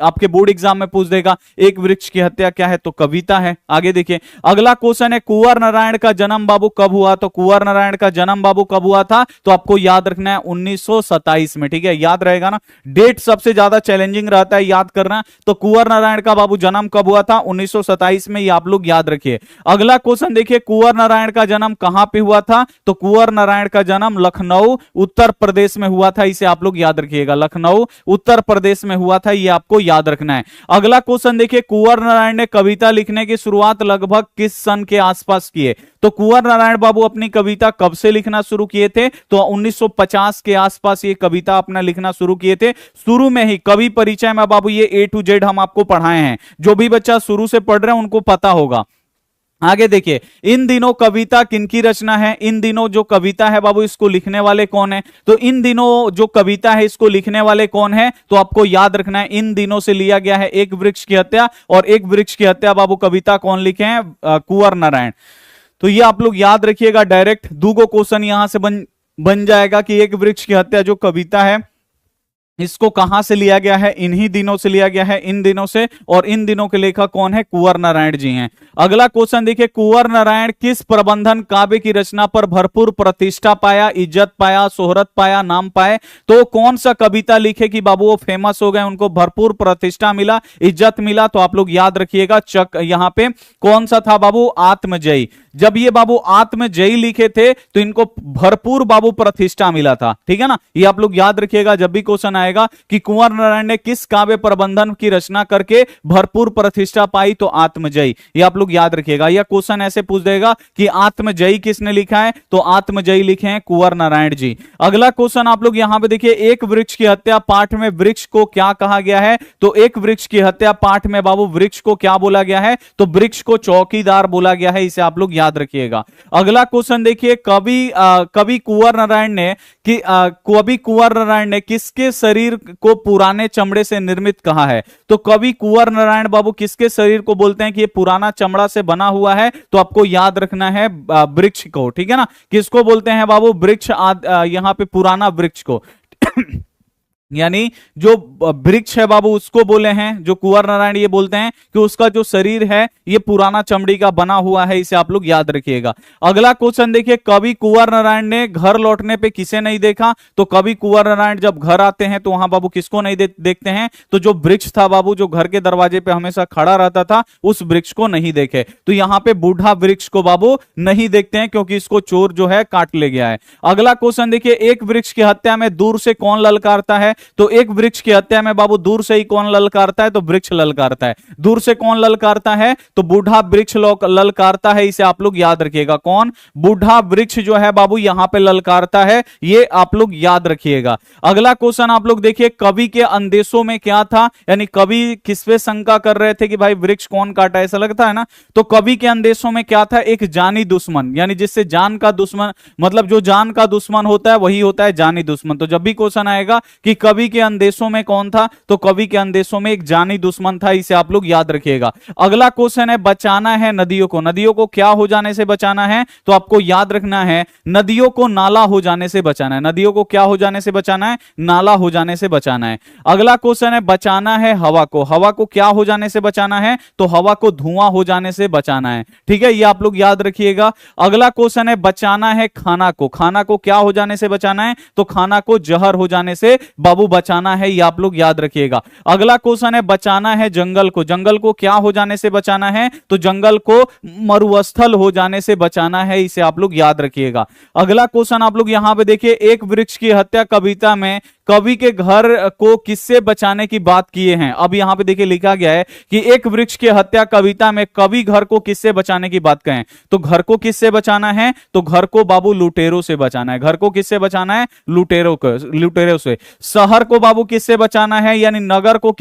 A: आपके बोर्ड एग्जाम में पूछ देगा एक वृक्ष की हत्या क्या है? तो कविता है। आगे देखिए, अगला क्वेश्चन है कुंवर नारायण का जन्म बाबू कब हुआ? तो कुंवर नारायण का जन्म बाबू कब हुआ था? तो आपको याद रखना है 1927 में। ठीक है, याद रहेगा ना, डेट सबसे ज्यादा चैलेंजिंग रहता है याद करना। तो कुंवर नारायण का बाबू जन्म कब हुआ था? 1927 में। ये आप लोग याद रखिए। अगला क्वेश्चन देखिए, कुंवर नारायण का जन्म कहां पे हुआ था? तो कुंवर नारायण का जन्म लखनऊ उत्तर प्रदेश में हुआ था। इसे आप लोग याद रखिएगा, लखनऊ उत्तर प्रदेश में हुआ था। ये आपको याद रखना है। अगला क्वेश्चन देखिए, कुंवर नारायण ने कविता लिखने की शुरुआत लगभग किस सन के आसपास की है? तो कुंवर नारायण बाबू अपनी कविता कब से लिखना शुरू किए थे? तो 1950 के आसपास ये कविता अपना लिखना शुरू किए थे। शुरू में ही कवि परिचय में बाबू ये A to Z हम आपको पढ़ाए हैं। जो भी बच्चा शुरू से पढ़ रहे हैं उनको पता होगा। आगे देखिए, इन दिनों कविता किनकी रचना है? इन दिनों जो कविता है बाबू इसको लिखने वाले कौन है? तो इन दिनों जो कविता है इसको लिखने वाले कौन है? तो आपको याद रखना है इन दिनों से लिया गया है एक वृक्ष की हत्या। और एक वृक्ष की हत्या बाबू कविता कौन लिखे हैं? कुंवर नारायण। तो ये आप लोग याद रखिएगा। डायरेक्ट दूगो क्वेश्चन यहां से बन जाएगा कि एक वृक्ष की हत्या जो कविता है इसको कहां से लिया गया है? इन्हीं दिनों से लिया गया है, इन दिनों से। और इन दिनों के लेखक कौन है? कुंवर नारायण जी हैं। अगला क्वेश्चन देखिए, कुंवर नारायण किस प्रबंधन काव्य की रचना पर भरपूर प्रतिष्ठा पाया, इज्जत पाया, शोहरत पाया, नाम पाए? तो कौन सा कविता लिखे कि बाबू वो फेमस हो गए, उनको भरपूर प्रतिष्ठा मिला, इज्जत मिला? तो आप लोग याद रखिएगा, यहां पे कौन सा था बाबू? आत्मजयी। जब ये बाबू आत्मजयी लिखे थे तो इनको भरपूर बाबू प्रतिष्ठा मिला था। ठीक है ना, ये आप लोग याद रखिएगा जब भी क्वेश्चन आएगा कि कुंवर नारायण ने किस काव्य प्रबंधन की रचना करके भरपूर प्रतिष्ठा पाई? तो आत्मजयी। ये आप लोग याद रखिएगा। यह क्वेश्चन ऐसे पूछ देगा कि आत्मजयी किसने लिखा है? तो आत्मजयी लिखे हैं कुंवर नारायण जी। अगला क्वेश्चन आप लोग यहां पे देखिए, एक वृक्ष की हत्या पाठ में वृक्ष को क्या कहा गया है? तो एक वृक्ष की हत्या पाठ में बाबू वृक्ष को क्या बोला गया है? तो वृक्ष को चौकीदार बोला गया है। इसे आप लोग याद रखिएगा। अगला क्वेश्चन देखिए, कवि कुंवर नारायण ने किसके शरीर को पुराने चमड़े से निर्मित कहा है? तो कवि कुंवर नारायण बाबू किसके शरीर को बोलते हैं कि ये पुराना चमड़ा से बना हुआ है? तो आपको याद रखना है वृक्ष को। ठीक है ना, किसको बोलते हैं बाबू? वृक्ष। यहां पे पुराना वृक्ष को यानी जो वृक्ष है बाबू उसको बोले हैं, जो कुंवर नारायण ये बोलते हैं कि उसका जो शरीर है ये पुराना चमड़ी का बना हुआ है, इसे आप लोग याद रखिएगा। अगला क्वेश्चन देखिए, कवि कुंवर नारायण ने घर लौटने पे किसे नहीं देखा? तो कवि कुंवर नारायण जब घर आते हैं तो वहां बाबू किसको नहीं देखते हैं? तो जो वृक्ष था बाबू, जो घर के दरवाजे पे हमेशा खड़ा रहता था, उस वृक्ष को नहीं देखे। तो यहां पे बूढ़ा वृक्ष को बाबू नहीं देखते हैं क्योंकि इसको चोर जो है काट ले गया है। अगला क्वेश्चन देखिए, एक वृक्ष की हत्या में दूर से कौन ललकारता है? तो एक वृक्ष की हत्या में बाबू दूर से ही कौन ललकारता है? तो वृक्ष ललकारता है। दूर से कौन ललकारता है? तो बूढ़ा वृक्ष ललकारता है, इसे आप लोग याद रखिएगा। कौन? बूढ़ा वृक्ष जो है बाबू यहां पे ललकारता है, ये आप लोग याद रखिएगा। अगला क्वेश्चन आप लोग देखिए, कवि के अंदेशों में क्या था? यानी कवि किस पे शंका कर रहे थे कि भाई वृक्ष कौन काटा, ऐसा लगता है ना। तो कवि के अंदेशों में क्या था? एक जानी दुश्मन, यानी जिससे जान का दुश्मन, मतलब जो जान का दुश्मन होता है वही होता है जानी दुश्मन। तो जब भी क्वेश्चन आएगा कि कवि के अंदेशों में कौन था, तो कवि के अंदेशों में एक जानी दुश्मन था, इसे आप लोग याद रखिएगा। अगला क्वेश्चन है, बचाना है नदियों को। नदियों को क्या हो जाने से बचाना है? तो आपको याद रखना है, नदियों को नाला हो जाने से बचाना है। नदियों को क्या हो जाने से बचाना है? नाला हो जाने से बचाना है। अगला क्वेश्चन है, बचाना है हवा को। हवा को क्या हो जाने से बचाना है? तो हवा को धुआं हो जाने से बचाना है। ठीक है, ये आप लोग याद रखिएगा। अगला क्वेश्चन है, बचाना है खाना को। खाना को क्या हो जाने से बचाना है? तो खाना को जहर हो जाने से बाबू बचाना है, ये आप लोग याद रखिएगा। अगला क्वेश्चन है, बचाना है जंगल को। जंगल को क्या हो जाने से बचाना है? तो जंगल को मरुस्थल हो जाने से बचाना है, इसे आप लोग याद रखिएगा। अगला क्वेश्चन आप लोग यहां पे देखिए, एक वृक्ष की हत्या कविता में कवि के घर को किससे बचाने की बात किए हैं? अब यहां पे देखिए लिखा गया है कि एक वृक्ष की हत्या कविता में कवि घर को किससे बचाने की बात कहें। तो घर को किससे बचाना है? तो घर को बाबू लुटेरों से बचाना है। घर को किससे बचाना है? लुटेरों से। शहर को बाबू किससे बचाना है? यानी नगर को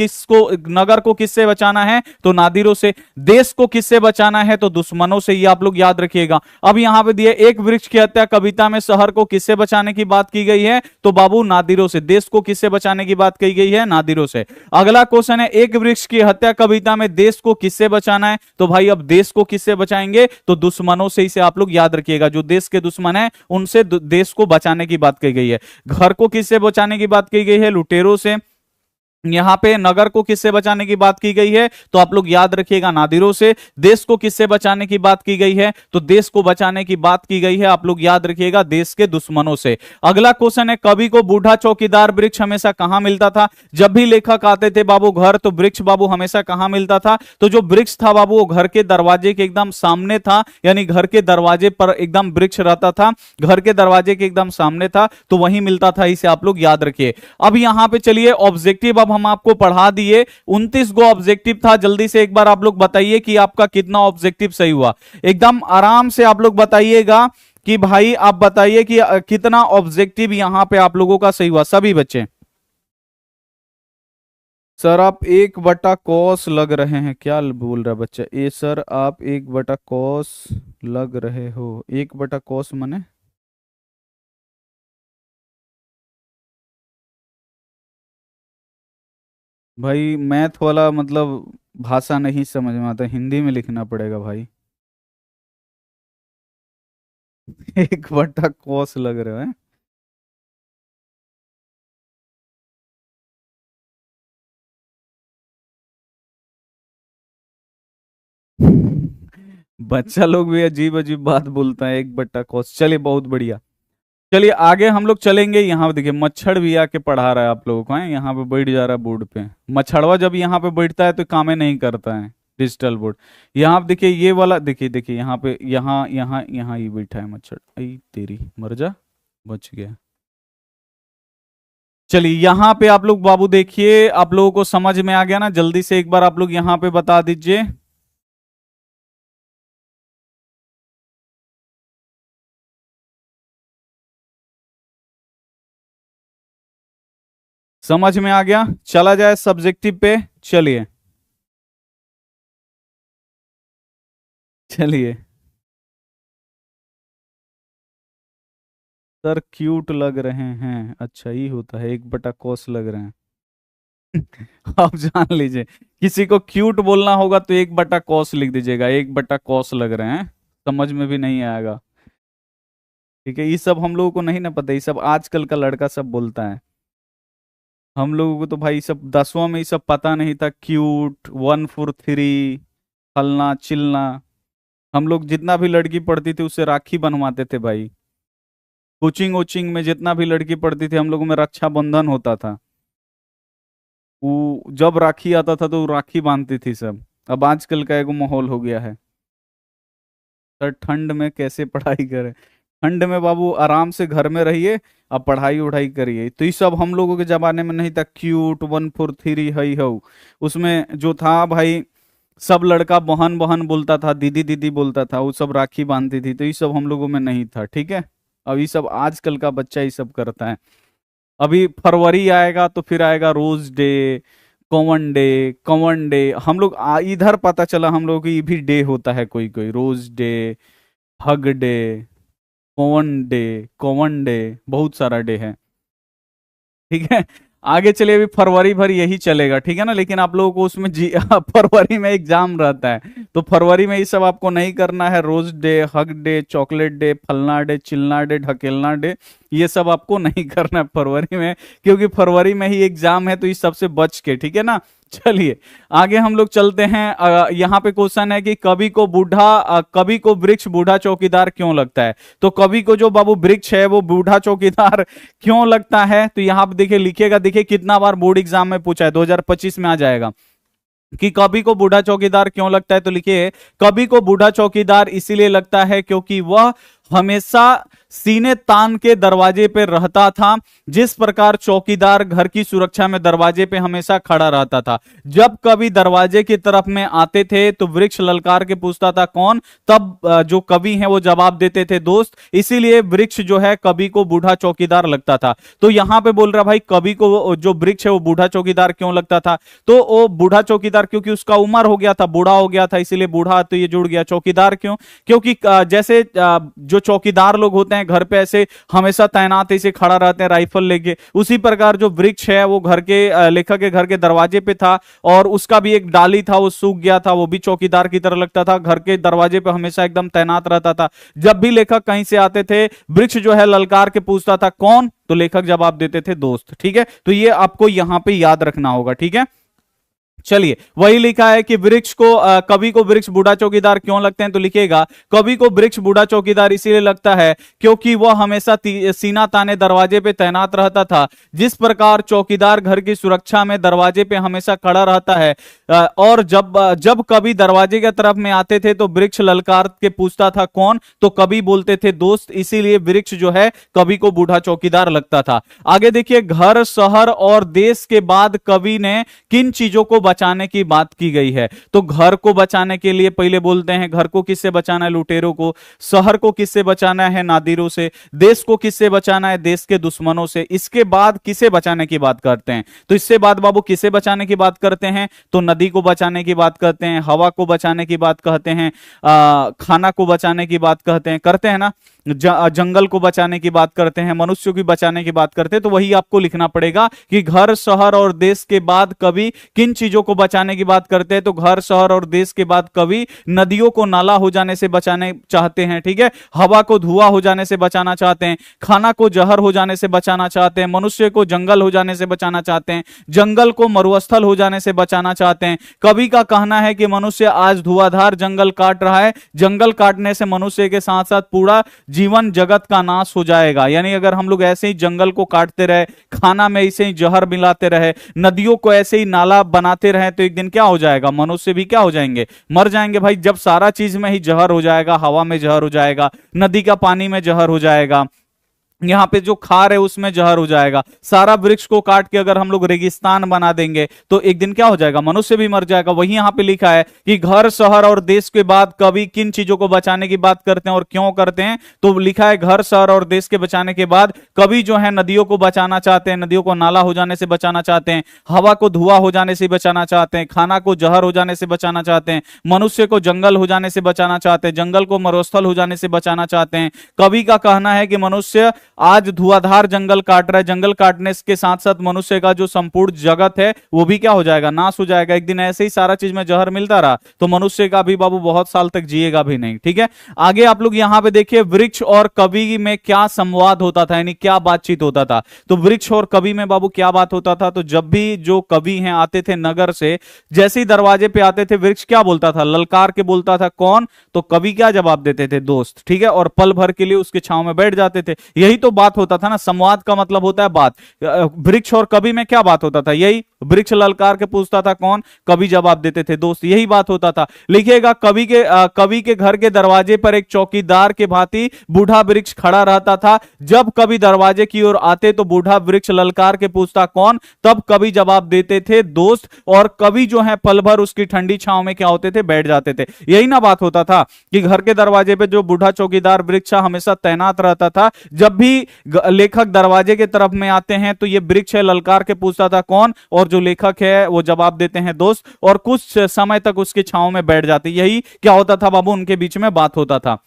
A: किससे बचाना है? तो नादिरों से। देश को किससे बचाना है? तो दुश्मनों से, ये आप लोग याद रखिएगा। अब यहां पे दिए, एक वृक्ष की हत्या कविता में शहर को किससे बचाने की बात की गई है? तो बाबू नादिरों से। देश को किससे बचाने की बात कही गई है? नादिरों से। अगला क्वेश्चन है, एक वृक्ष की हत्या कविता में देश को किससे बचाना है? तो भाई अब देश को किससे बचाएंगे? तो दुश्मनों से, इसे आप लोग याद रखिएगा। जो देश के दुश्मन है उनसे देश को बचाने की बात कही गई है। घर को किससे बचाने की बात की गई है? लुटेरों से। यहां पे नगर को किससे बचाने की बात की गई है? तो आप लोग याद रखिएगा, नादिरों से। देश को किससे बचाने की बात की गई है? तो देश को बचाने की बात की गई है, आप लोग याद रखिएगा, देश के दुश्मनों से। अगला क्वेश्चन है, कवि को बूढ़ा चौकीदार वृक्ष हमेशा कहां मिलता था? जब भी लेखक आते थे बाबू घर, तो वृक्ष बाबू हमेशा कहां मिलता था? तो जो वृक्ष था बाबू वो घर के दरवाजे के एकदम सामने था, यानी घर के दरवाजे पर एकदम वृक्ष रहता था, घर के दरवाजे के एकदम सामने था, तो वहीं मिलता था, इसे आप लोग याद रखिए। अब यहां पे चलिए ऑब्जेक्टिव हम आपको पढ़ा दिए। 29 गो ऑब्जेक्टिव था। जल्दी से एक बार आप लोग बताइए कि आपका कितना ऑब्जेक्टिव सही हुआ। एकदम आराम से आप लोग बताइएगा कि भाई आप बताइए कि कितना ऑब्जेक्टिव यहां पे आप लोगों का सही हुआ, सभी बच्चे। सर आप 1/cos लग रहे हैं, क्या बोल रहा है बच्चा? ए सर आप 1/cos लग रहे हो। 1/cos माने? भाई मैथ वाला मतलब भाषा नहीं समझ में आता, हिंदी में लिखना पड़ेगा भाई। 1/cos लग रहे हैं। बच्चा लोग भी अजीब अजीब बात बोलता है, 1/cos। चलिए बहुत बढ़िया। चलिए आगे हम लोग चलेंगे। यहाँ देखिए मच्छर भी आके पढ़ा रहा है आप लोगों को, है यहाँ पे बैठ जा रहा है बोर्ड पे। मच्छरवा जब यहाँ पे बैठता है तो कामें नहीं करता है डिजिटल बोर्ड। यहाँ पे देखिए ये वाला, देखिए देखिए यहाँ पे, यहाँ यहाँ यहाँ ये बैठा है मच्छर। आई तेरी मर जा, बच गया। चलिए यहाँ पे आप लोग बाबू देखिए, आप लोगों को समझ में आ गया ना? जल्दी से एक बार आप लोग यहाँ पे बता दीजिए। समझ में आ गया? चला जाए सब्जेक्टिव पे। चलिए चलिए। सर क्यूट लग रहे हैं, अच्छा ही होता है, 1/cos लग रहे हैं। आप जान लीजिए, किसी को क्यूट बोलना होगा तो 1/cos लिख दीजिएगा, 1/cos लग रहे हैं। समझ में भी नहीं आएगा। ठीक है, ये सब हम लोगों को नहीं ना पता, ये सब आजकल का लड़का सब बोलता है। हम लोगों को तो भाई सब 10वां में ही सब पता नहीं था, क्यूट, 143, फलना चिलना। हम लोग जितना भी लड़की पढ़ती थी उससे राखी बनवाते थे भाई। कोचिंग वोचिंग में जितना भी लड़की पढ़ती थी हम लोगों में रक्षाबंधन होता था। वो जब राखी आता था तो राखी बांधती थी सब। अब आजकल का एगो माहौल हो गया है। सर ठंड में कैसे पढ़ाई करें? ठंड में बाबू आराम से घर में रहिए, अब पढ़ाई उढ़ाई करिए। तो ये सब हम लोगों के जमाने में नहीं था, क्यूट 143 हई हो। उसमें जो था भाई, सब लड़का बहन बहन बोलता था, दीदी दीदी बोलता था, वो सब राखी बांधती थी। तो ये सब हम लोगों में नहीं था, ठीक है। अब ये सब आजकल का बच्चा ये सब करता है। अभी फरवरी आएगा तो फिर आएगा rose day, common day. Common day हम लोग इधर पता चला हम लोग को ये भी डे होता है, कोई कोई rose day, hug day, common day, common day, बहुत सारा डे है, ठीक है। आगे चलिए, अभी फरवरी भर यही चलेगा, ठीक है ना। लेकिन आप लोगों को उसमें फरवरी में एग्जाम रहता है, तो फरवरी में ये सब आपको नहीं करना है। Rose day, hug day, chocolate day, फलना डे, चिलना डे, ढकेलना डे, ये सब आपको नहीं करना है फरवरी में, क्योंकि फरवरी में ही एग्जाम है। तो इस सबसे बच के, ठीक है ना। चलिए आगे हम लोग चलते हैं। यहाँ पे क्वेश्चन है कि कवि को वृक्ष बूढ़ा चौकीदार क्यों लगता है? तो कवि को जो बाबू वृक्ष है वो बूढ़ा चौकीदार क्यों लगता है? तो यहाँ पे देखिए लिखिएगा, देखिए कितना बार बोर्ड एग्जाम में पूछा है, 2025 में आ जाएगा कि कवि को बूढ़ा चौकीदार क्यों लगता है। तो लिखिए, कवि को बूढ़ा चौकीदार इसीलिए लगता है क्योंकि वह हमेशा सीने तान के दरवाजे पे रहता था, जिस प्रकार चौकीदार घर की सुरक्षा में दरवाजे पे हमेशा खड़ा रहता था। जब कवि दरवाजे की तरफ में आते थे तो वृक्ष ललकार के पूछता था कौन? तब जो कवि हैं वो जवाब देते थे दोस्त। इसीलिए वृक्ष जो है कवि को बूढ़ा चौकीदार लगता था। तो यहां पे बोल रहा भाई, कवि को जो वृक्ष है वो बूढ़ा चौकीदार क्यों लगता था? तो वो बूढ़ा चौकीदार क्योंकि उसका उम्र हो गया था, बूढ़ा हो गया था, इसीलिए बूढ़ा, तो ये जुड़ गया। चौकीदार क्यों? क्योंकि जैसे जो चौकीदार लोग होते हैं घर पे ऐसे हमेशा तैनात ऐसे खड़ा रहते हैं राइफल लेके, उसी प्रकार जो वृक्ष है वो घर के लेखक के घर के दरवाजे पे था, और उसका भी एक डाली था वो सूख गया था, वो भी चौकीदार की तरह लगता था, घर के दरवाजे पे हमेशा एकदम तैनात रहता था। जब भी लेखक कहीं से आते थे, वृक्ष जो है ललकार के पूछता था कौन? तो लेखक जवाब देते थे दोस्त, ठीक है। तो ये आपको यहां पे याद रखना होगा, ठीक है। चलिए, वही लिखा है कि वृक्ष को कवि को वृक्ष बूढ़ा चौकीदार क्यों लगते हैं? तो लिखिएगा, कवि को वृक्ष बूढ़ा चौकीदार इसीलिए लगता है क्योंकि वह हमेशा सीना ताने दरवाजे पे तैनात रहता था, जिस प्रकार चौकीदार घर की सुरक्षा में दरवाजे पे हमेशा खड़ा रहता है। और जब कवि दरवाजे की तरफ में आते थे तो वृक्ष ललकार के पूछता था कौन? तो कवि बोलते थे दोस्त। इसीलिए वृक्ष जो है कवि को बूढ़ा चौकीदार लगता था। आगे देखिए, घर, शहर और देश के बाद कवि ने किन चीजों को बचाने की बात की गई है? तो घर को बचाने के लिए पहले बोलते हैं, घर को किससे बचाना है? लुटेरों को। शहर को किससे बचाना है? नादिरों से। देश को किससे बचाना है? देश के दुश्मनों से। इसके बाद किसे बचाने की बात करते हैं? तो इससे बाद बाबू किसे बचाने की बात करते हैं? तो नदी को बचाने की बात करते हैं, हवा को बचाने की बात कहते हैं, खाना को बचाने की बात करते हैं ना, जंगल को बचाने की बात करते हैं, मनुष्यों की बचाने की बात करते हैं। तो वही आपको लिखना पड़ेगा कि घर, शहर और देश के बाद कवि किन चीजों को बचाने की बात करते हैं? तो घर, शहर और देश के बाद कवि नदियों को नाला हो जाने से बचाने चाहते हैं, ठीक है। हवा को धुआं हो जाने से बचाना चाहते हैं, खाना को जहर हो जाने से बचाना चाहते हैं, मनुष्य को जंगल हो जाने से बचाना चाहते हैं, जंगल को मरुस्थल हो जाने से बचाना चाहते हैं। कवि का कहना है कि मनुष्य आज धुआंधार जंगल काट रहा है, जंगल काटने से मनुष्य के साथ साथ पूरा जीवन जगत का नाश हो जाएगा। यानी अगर हम लोग ऐसे ही जंगल को काटते रहे, खाना में ऐसे ही जहर मिलाते रहे, नदियों को ऐसे ही नाला बनाते रहे, तो एक दिन क्या हो जाएगा? मनुष्य भी क्या हो जाएंगे? मर जाएंगे भाई। जब सारा चीज में ही जहर हो जाएगा, हवा में जहर हो जाएगा, नदी का पानी में जहर हो जाएगा, यहाँ पे जो खार है उसमें जहर हो जाएगा, सारा वृक्ष को काट के अगर हम लोग रेगिस्तान बना देंगे तो एक दिन क्या हो जाएगा? मनुष्य भी मर जाएगा। वही यहाँ पे लिखा है कि घर, शहर और देश के बाद कवि किन चीजों को बचाने की बात करते हैं और क्यों करते हैं? तो लिखा है घर, शहर और देश के बचाने के बाद कवि जो है नदियों को बचाना चाहते हैं, नदियों को नाला हो जाने से बचाना चाहते हैं, हवा को धुआं हो जाने से बचाना चाहते हैं, खाना को जहर हो जाने से बचाना चाहते हैं, मनुष्य को जंगल हो जाने से बचाना चाहते हैं, जंगल को मरुस्थल हो जाने से बचाना चाहते हैं। कवि का कहना है कि मनुष्य आज धुआंधार जंगल काट रहा है, जंगल काटने के साथ साथ मनुष्य का जो संपूर्ण जगत है वो भी क्या हो जाएगा, नाश हो जाएगा। एक दिन ऐसे ही सारा चीज में जहर मिलता रहा तो मनुष्य का भी बाबू बहुत साल तक जिएगा भी नहीं। ठीक है, आगे आप लोग यहां पे देखिए वृक्ष और कवि में क्या संवाद होता था, यानी क्या बातचीत होता था। तो वृक्ष और कवि में बाबू क्या बात होता था, तो जब भी जो कवि हैं आते थे नगर से, जैसे ही दरवाजे पे आते थे वृक्ष क्या बोलता था, ललकार के बोलता था कौन, तो कवि क्या जवाब देते थे, दोस्त। ठीक है, और पल भर के लिए उसके छांव में बैठ जाते थे। यही तो बात होता था ना, संवाद का मतलब होता है बात। वृक्ष और कवि में क्या बात होता था, यही वृक्ष ललकार के पूछता था कौन, कवि जवाब देते थे दोस्त, यही बात होता था। लिखिएगा कवि के घर के दरवाजे पर एक चौकीदार के भांति बूढ़ा वृक्ष खड़ा रहता था। जब कवि दरवाजे की ओर आते तो बूढ़ा वृक्ष ललकार के पूछता कौन, तब कवि जवाब देते थे दोस्त, और कवि जो है पल भर उसकी ठंडी छांव में क्या होते थे, बैठ जाते थे। यही ना बात होता था कि घर के दरवाजे पे जो बूढ़ा चौकीदार वृक्ष हमेशा तैनात रहता था। जब भी लेखक दरवाजे के तरफ में आते हैं तो ये वृक्ष है ललकार के पूछता था कौन, और जो लेखक है वो जवाब देते हैं दोस्त, और कुछ समय तक उसकी छांव में बैठ जाते। यही क्या होता था बाबू, उनके बीच में बात होता था।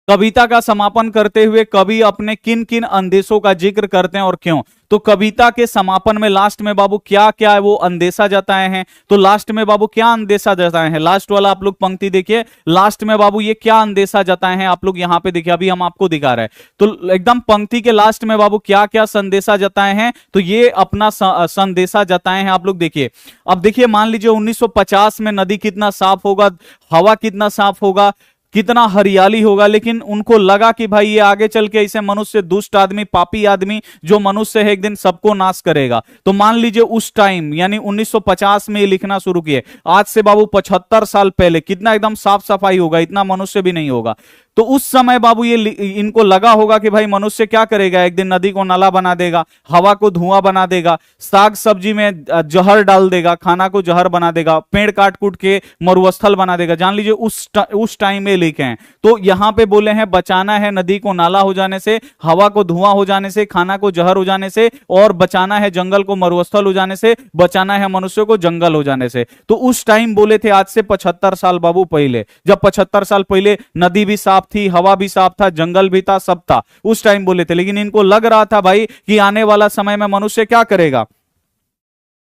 A: कविता का समापन करते हुए कवि अपने किन किन अंदेशों का जिक्र करते हैं और क्यों। तो कविता के समापन में लास्ट में बाबू क्या क्या है वो अंदेशा जताए हैं। तो लास्ट में बाबू क्या अंदेशा जताए हैं, लास्ट वाला आप लोग पंक्ति देखिए, लास्ट में बाबू ये क्या अंदेशा जताए हैं आप लोग यहां पे देखिए, अभी हम आपको दिखा रहे हैं। तो एकदम पंक्ति के लास्ट में बाबू क्या क्या संदेशा जताए हैं, तो ये अपना संदेशा जताए हैं आप लोग देखिए। अब देखिए मान लीजिए 1950 में नदी कितना साफ होगा, हवा कितना साफ होगा, कितना हरियाली होगा, लेकिन उनको लगा कि भाई ये आगे चल के ऐसे मनुष्य, दुष्ट आदमी, पापी आदमी जो मनुष्य है एक दिन सबको नाश करेगा। तो मान लीजिए उस टाइम यानी 1950 में ये लिखना शुरू किए, आज से बाबू 75 साल पहले कितना एकदम साफ सफाई होगा, इतना मनुष्य भी नहीं होगा। तो उस समय बाबू ये इनको लगा होगा कि भाई मनुष्य क्या करेगा, एक दिन नदी को नाला बना देगा, हवा को धुआं बना देगा, साग सब्जी में जहर डाल देगा, खाना को जहर बना देगा, पेड़ काट कूट के मरुस्थल बना देगा। जान लीजिए उस टाइम में लिखे हैं। तो यहां पे बोले हैं बचाना है नदी को नाला हो जाने से, हवा को धुआं हो जाने से, खाना को जहर हो जाने से, और बचाना है जंगल को मरुस्थल हो जाने से, बचाना है मनुष्य को जंगल हो जाने से। तो उस टाइम बोले थे, आज से 75 साल बाबू पहले, जब 75 साल पहले नदी भी साफ थी, हवा भी साफ था, जंगल भी था, सब था, उस टाइम बोले थे। लेकिन इनको लग रहा था भाई कि आने वाला समय में मनुष्य क्या करेगा,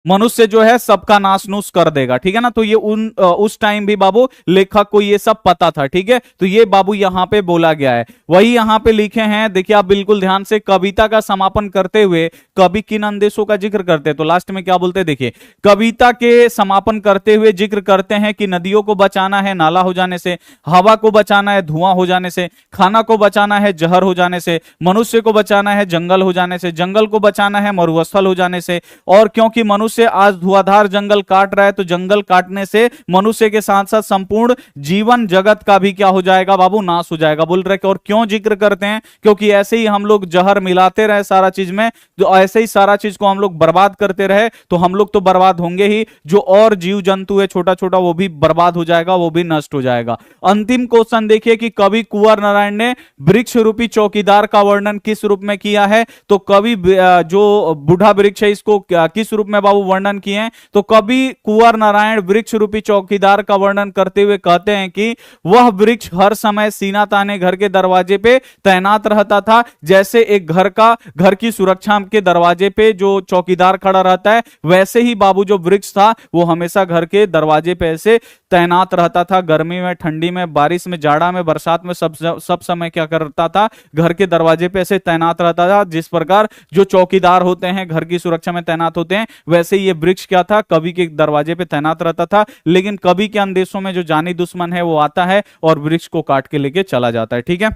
A: मनुष्य जो है सबका नाश नूश कर देगा। ठीक है ना, तो ये उस टाइम भी बाबू लेखक को ये सब पता था। ठीक है, तो ये बाबू यहां पे बोला गया है, वही यहां पे लिखे हैं। देखिए आप बिल्कुल ध्यान से, कविता का समापन करते हुए कवि किन अंदेशों का जिक्र करते हैं, तो लास्ट में क्या बोलते हैं देखिए, कविता के समापन करते हुए जिक्र करते हैं कि नदियों को बचाना है नाला हो जाने से, हवा को बचाना है धुआं हो जाने से, खाना को बचाना है जहर हो जाने से, मनुष्य को बचाना है जंगल हो जाने से, जंगल को बचाना है मरुस्थल हो जाने से। और क्योंकि मनुष्य आज धुआंधार जंगल काट रहा है तो जंगल काटने से मनुष्य के साथ साथ संपूर्ण जीवन जगत का भी क्या हो जाएगा बाबू, नाश हो जाएगा। बोल रहे और क्यों जिक्र करते हैं, क्योंकि ऐसे ही हम लोग जहर मिलाते रहे सारा चीज में, तो ऐसे ही सारा चीज को हम लोग बर्बाद करते रहे तो हम लोग तो बर्बाद होंगे ही, जो और जीव जंतु है छोटा छोटा वो भी बर्बाद हो जाएगा, वो भी नष्ट हो जाएगा। अंतिम क्वेश्चन देखिए कि कवि कुंवर नारायण ने वृक्ष रूपी चौकीदार का वर्णन किस रूप में किया है। तो कवि जो बूढ़ा वृक्ष है इसको किस रूप में बाबू वर्णन किए हैं, तो कवि कुंवर नारायण वृक्ष रूपी चौकीदार का वर्णन करते हुए कहते हैं कि वह वृक्ष हर समय सीना ताने घर के दरवाजे पे तैनात रहता था, जैसे एक घर की सुरक्षा के दरवाजे पे जो चौकीदार खड़ा रहता है, वैसे ही बाबू जो वृक्ष था वो हमेशा घर के दरवाजे पे ऐसे तैनात रहता था। गर्मी में, ठंडी में, बारिश में, जाड़ा में, बरसात में, सब समय क्या करता था, घर के दरवाजे पे ऐसे तैनात रहता था। जिस प्रकार जो चौकीदार होते हैं घर की सुरक्षा में तैनात होते हैं, वैसे ये वृक्ष क्या था, कवि के दरवाजे पे तैनात रहता था। लेकिन कवि के अंदेशों में जो जानी दुश्मन है वो आता है और वृक्ष को काट के लेके चला जाता है। ठीक है,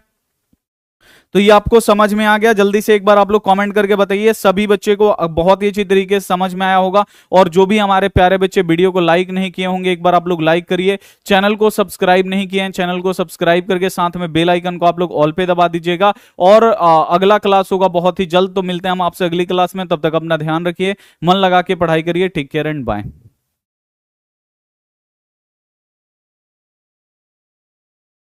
A: तो ये आपको समझ में आ गया। जल्दी से एक बार आप लोग कमेंट करके बताइए, सभी बच्चे को बहुत ही अच्छी तरीके से समझ में आया होगा। और जो भी हमारे प्यारे बच्चे वीडियो को लाइक नहीं किए होंगे, एक बार आप लोग लाइक करिए। चैनल को सब्सक्राइब नहीं किए हैं, चैनल को सब्सक्राइब करके साथ में बेल आइकन को आप लोग ऑल पे दबा दीजिएगा। और अगला क्लास होगा बहुत ही जल्द, तो मिलते हैं हम आपसे अगली क्लास में। तब तक अपना ध्यान रखिए, मन लगा के पढ़ाई करिए। Take care and bye.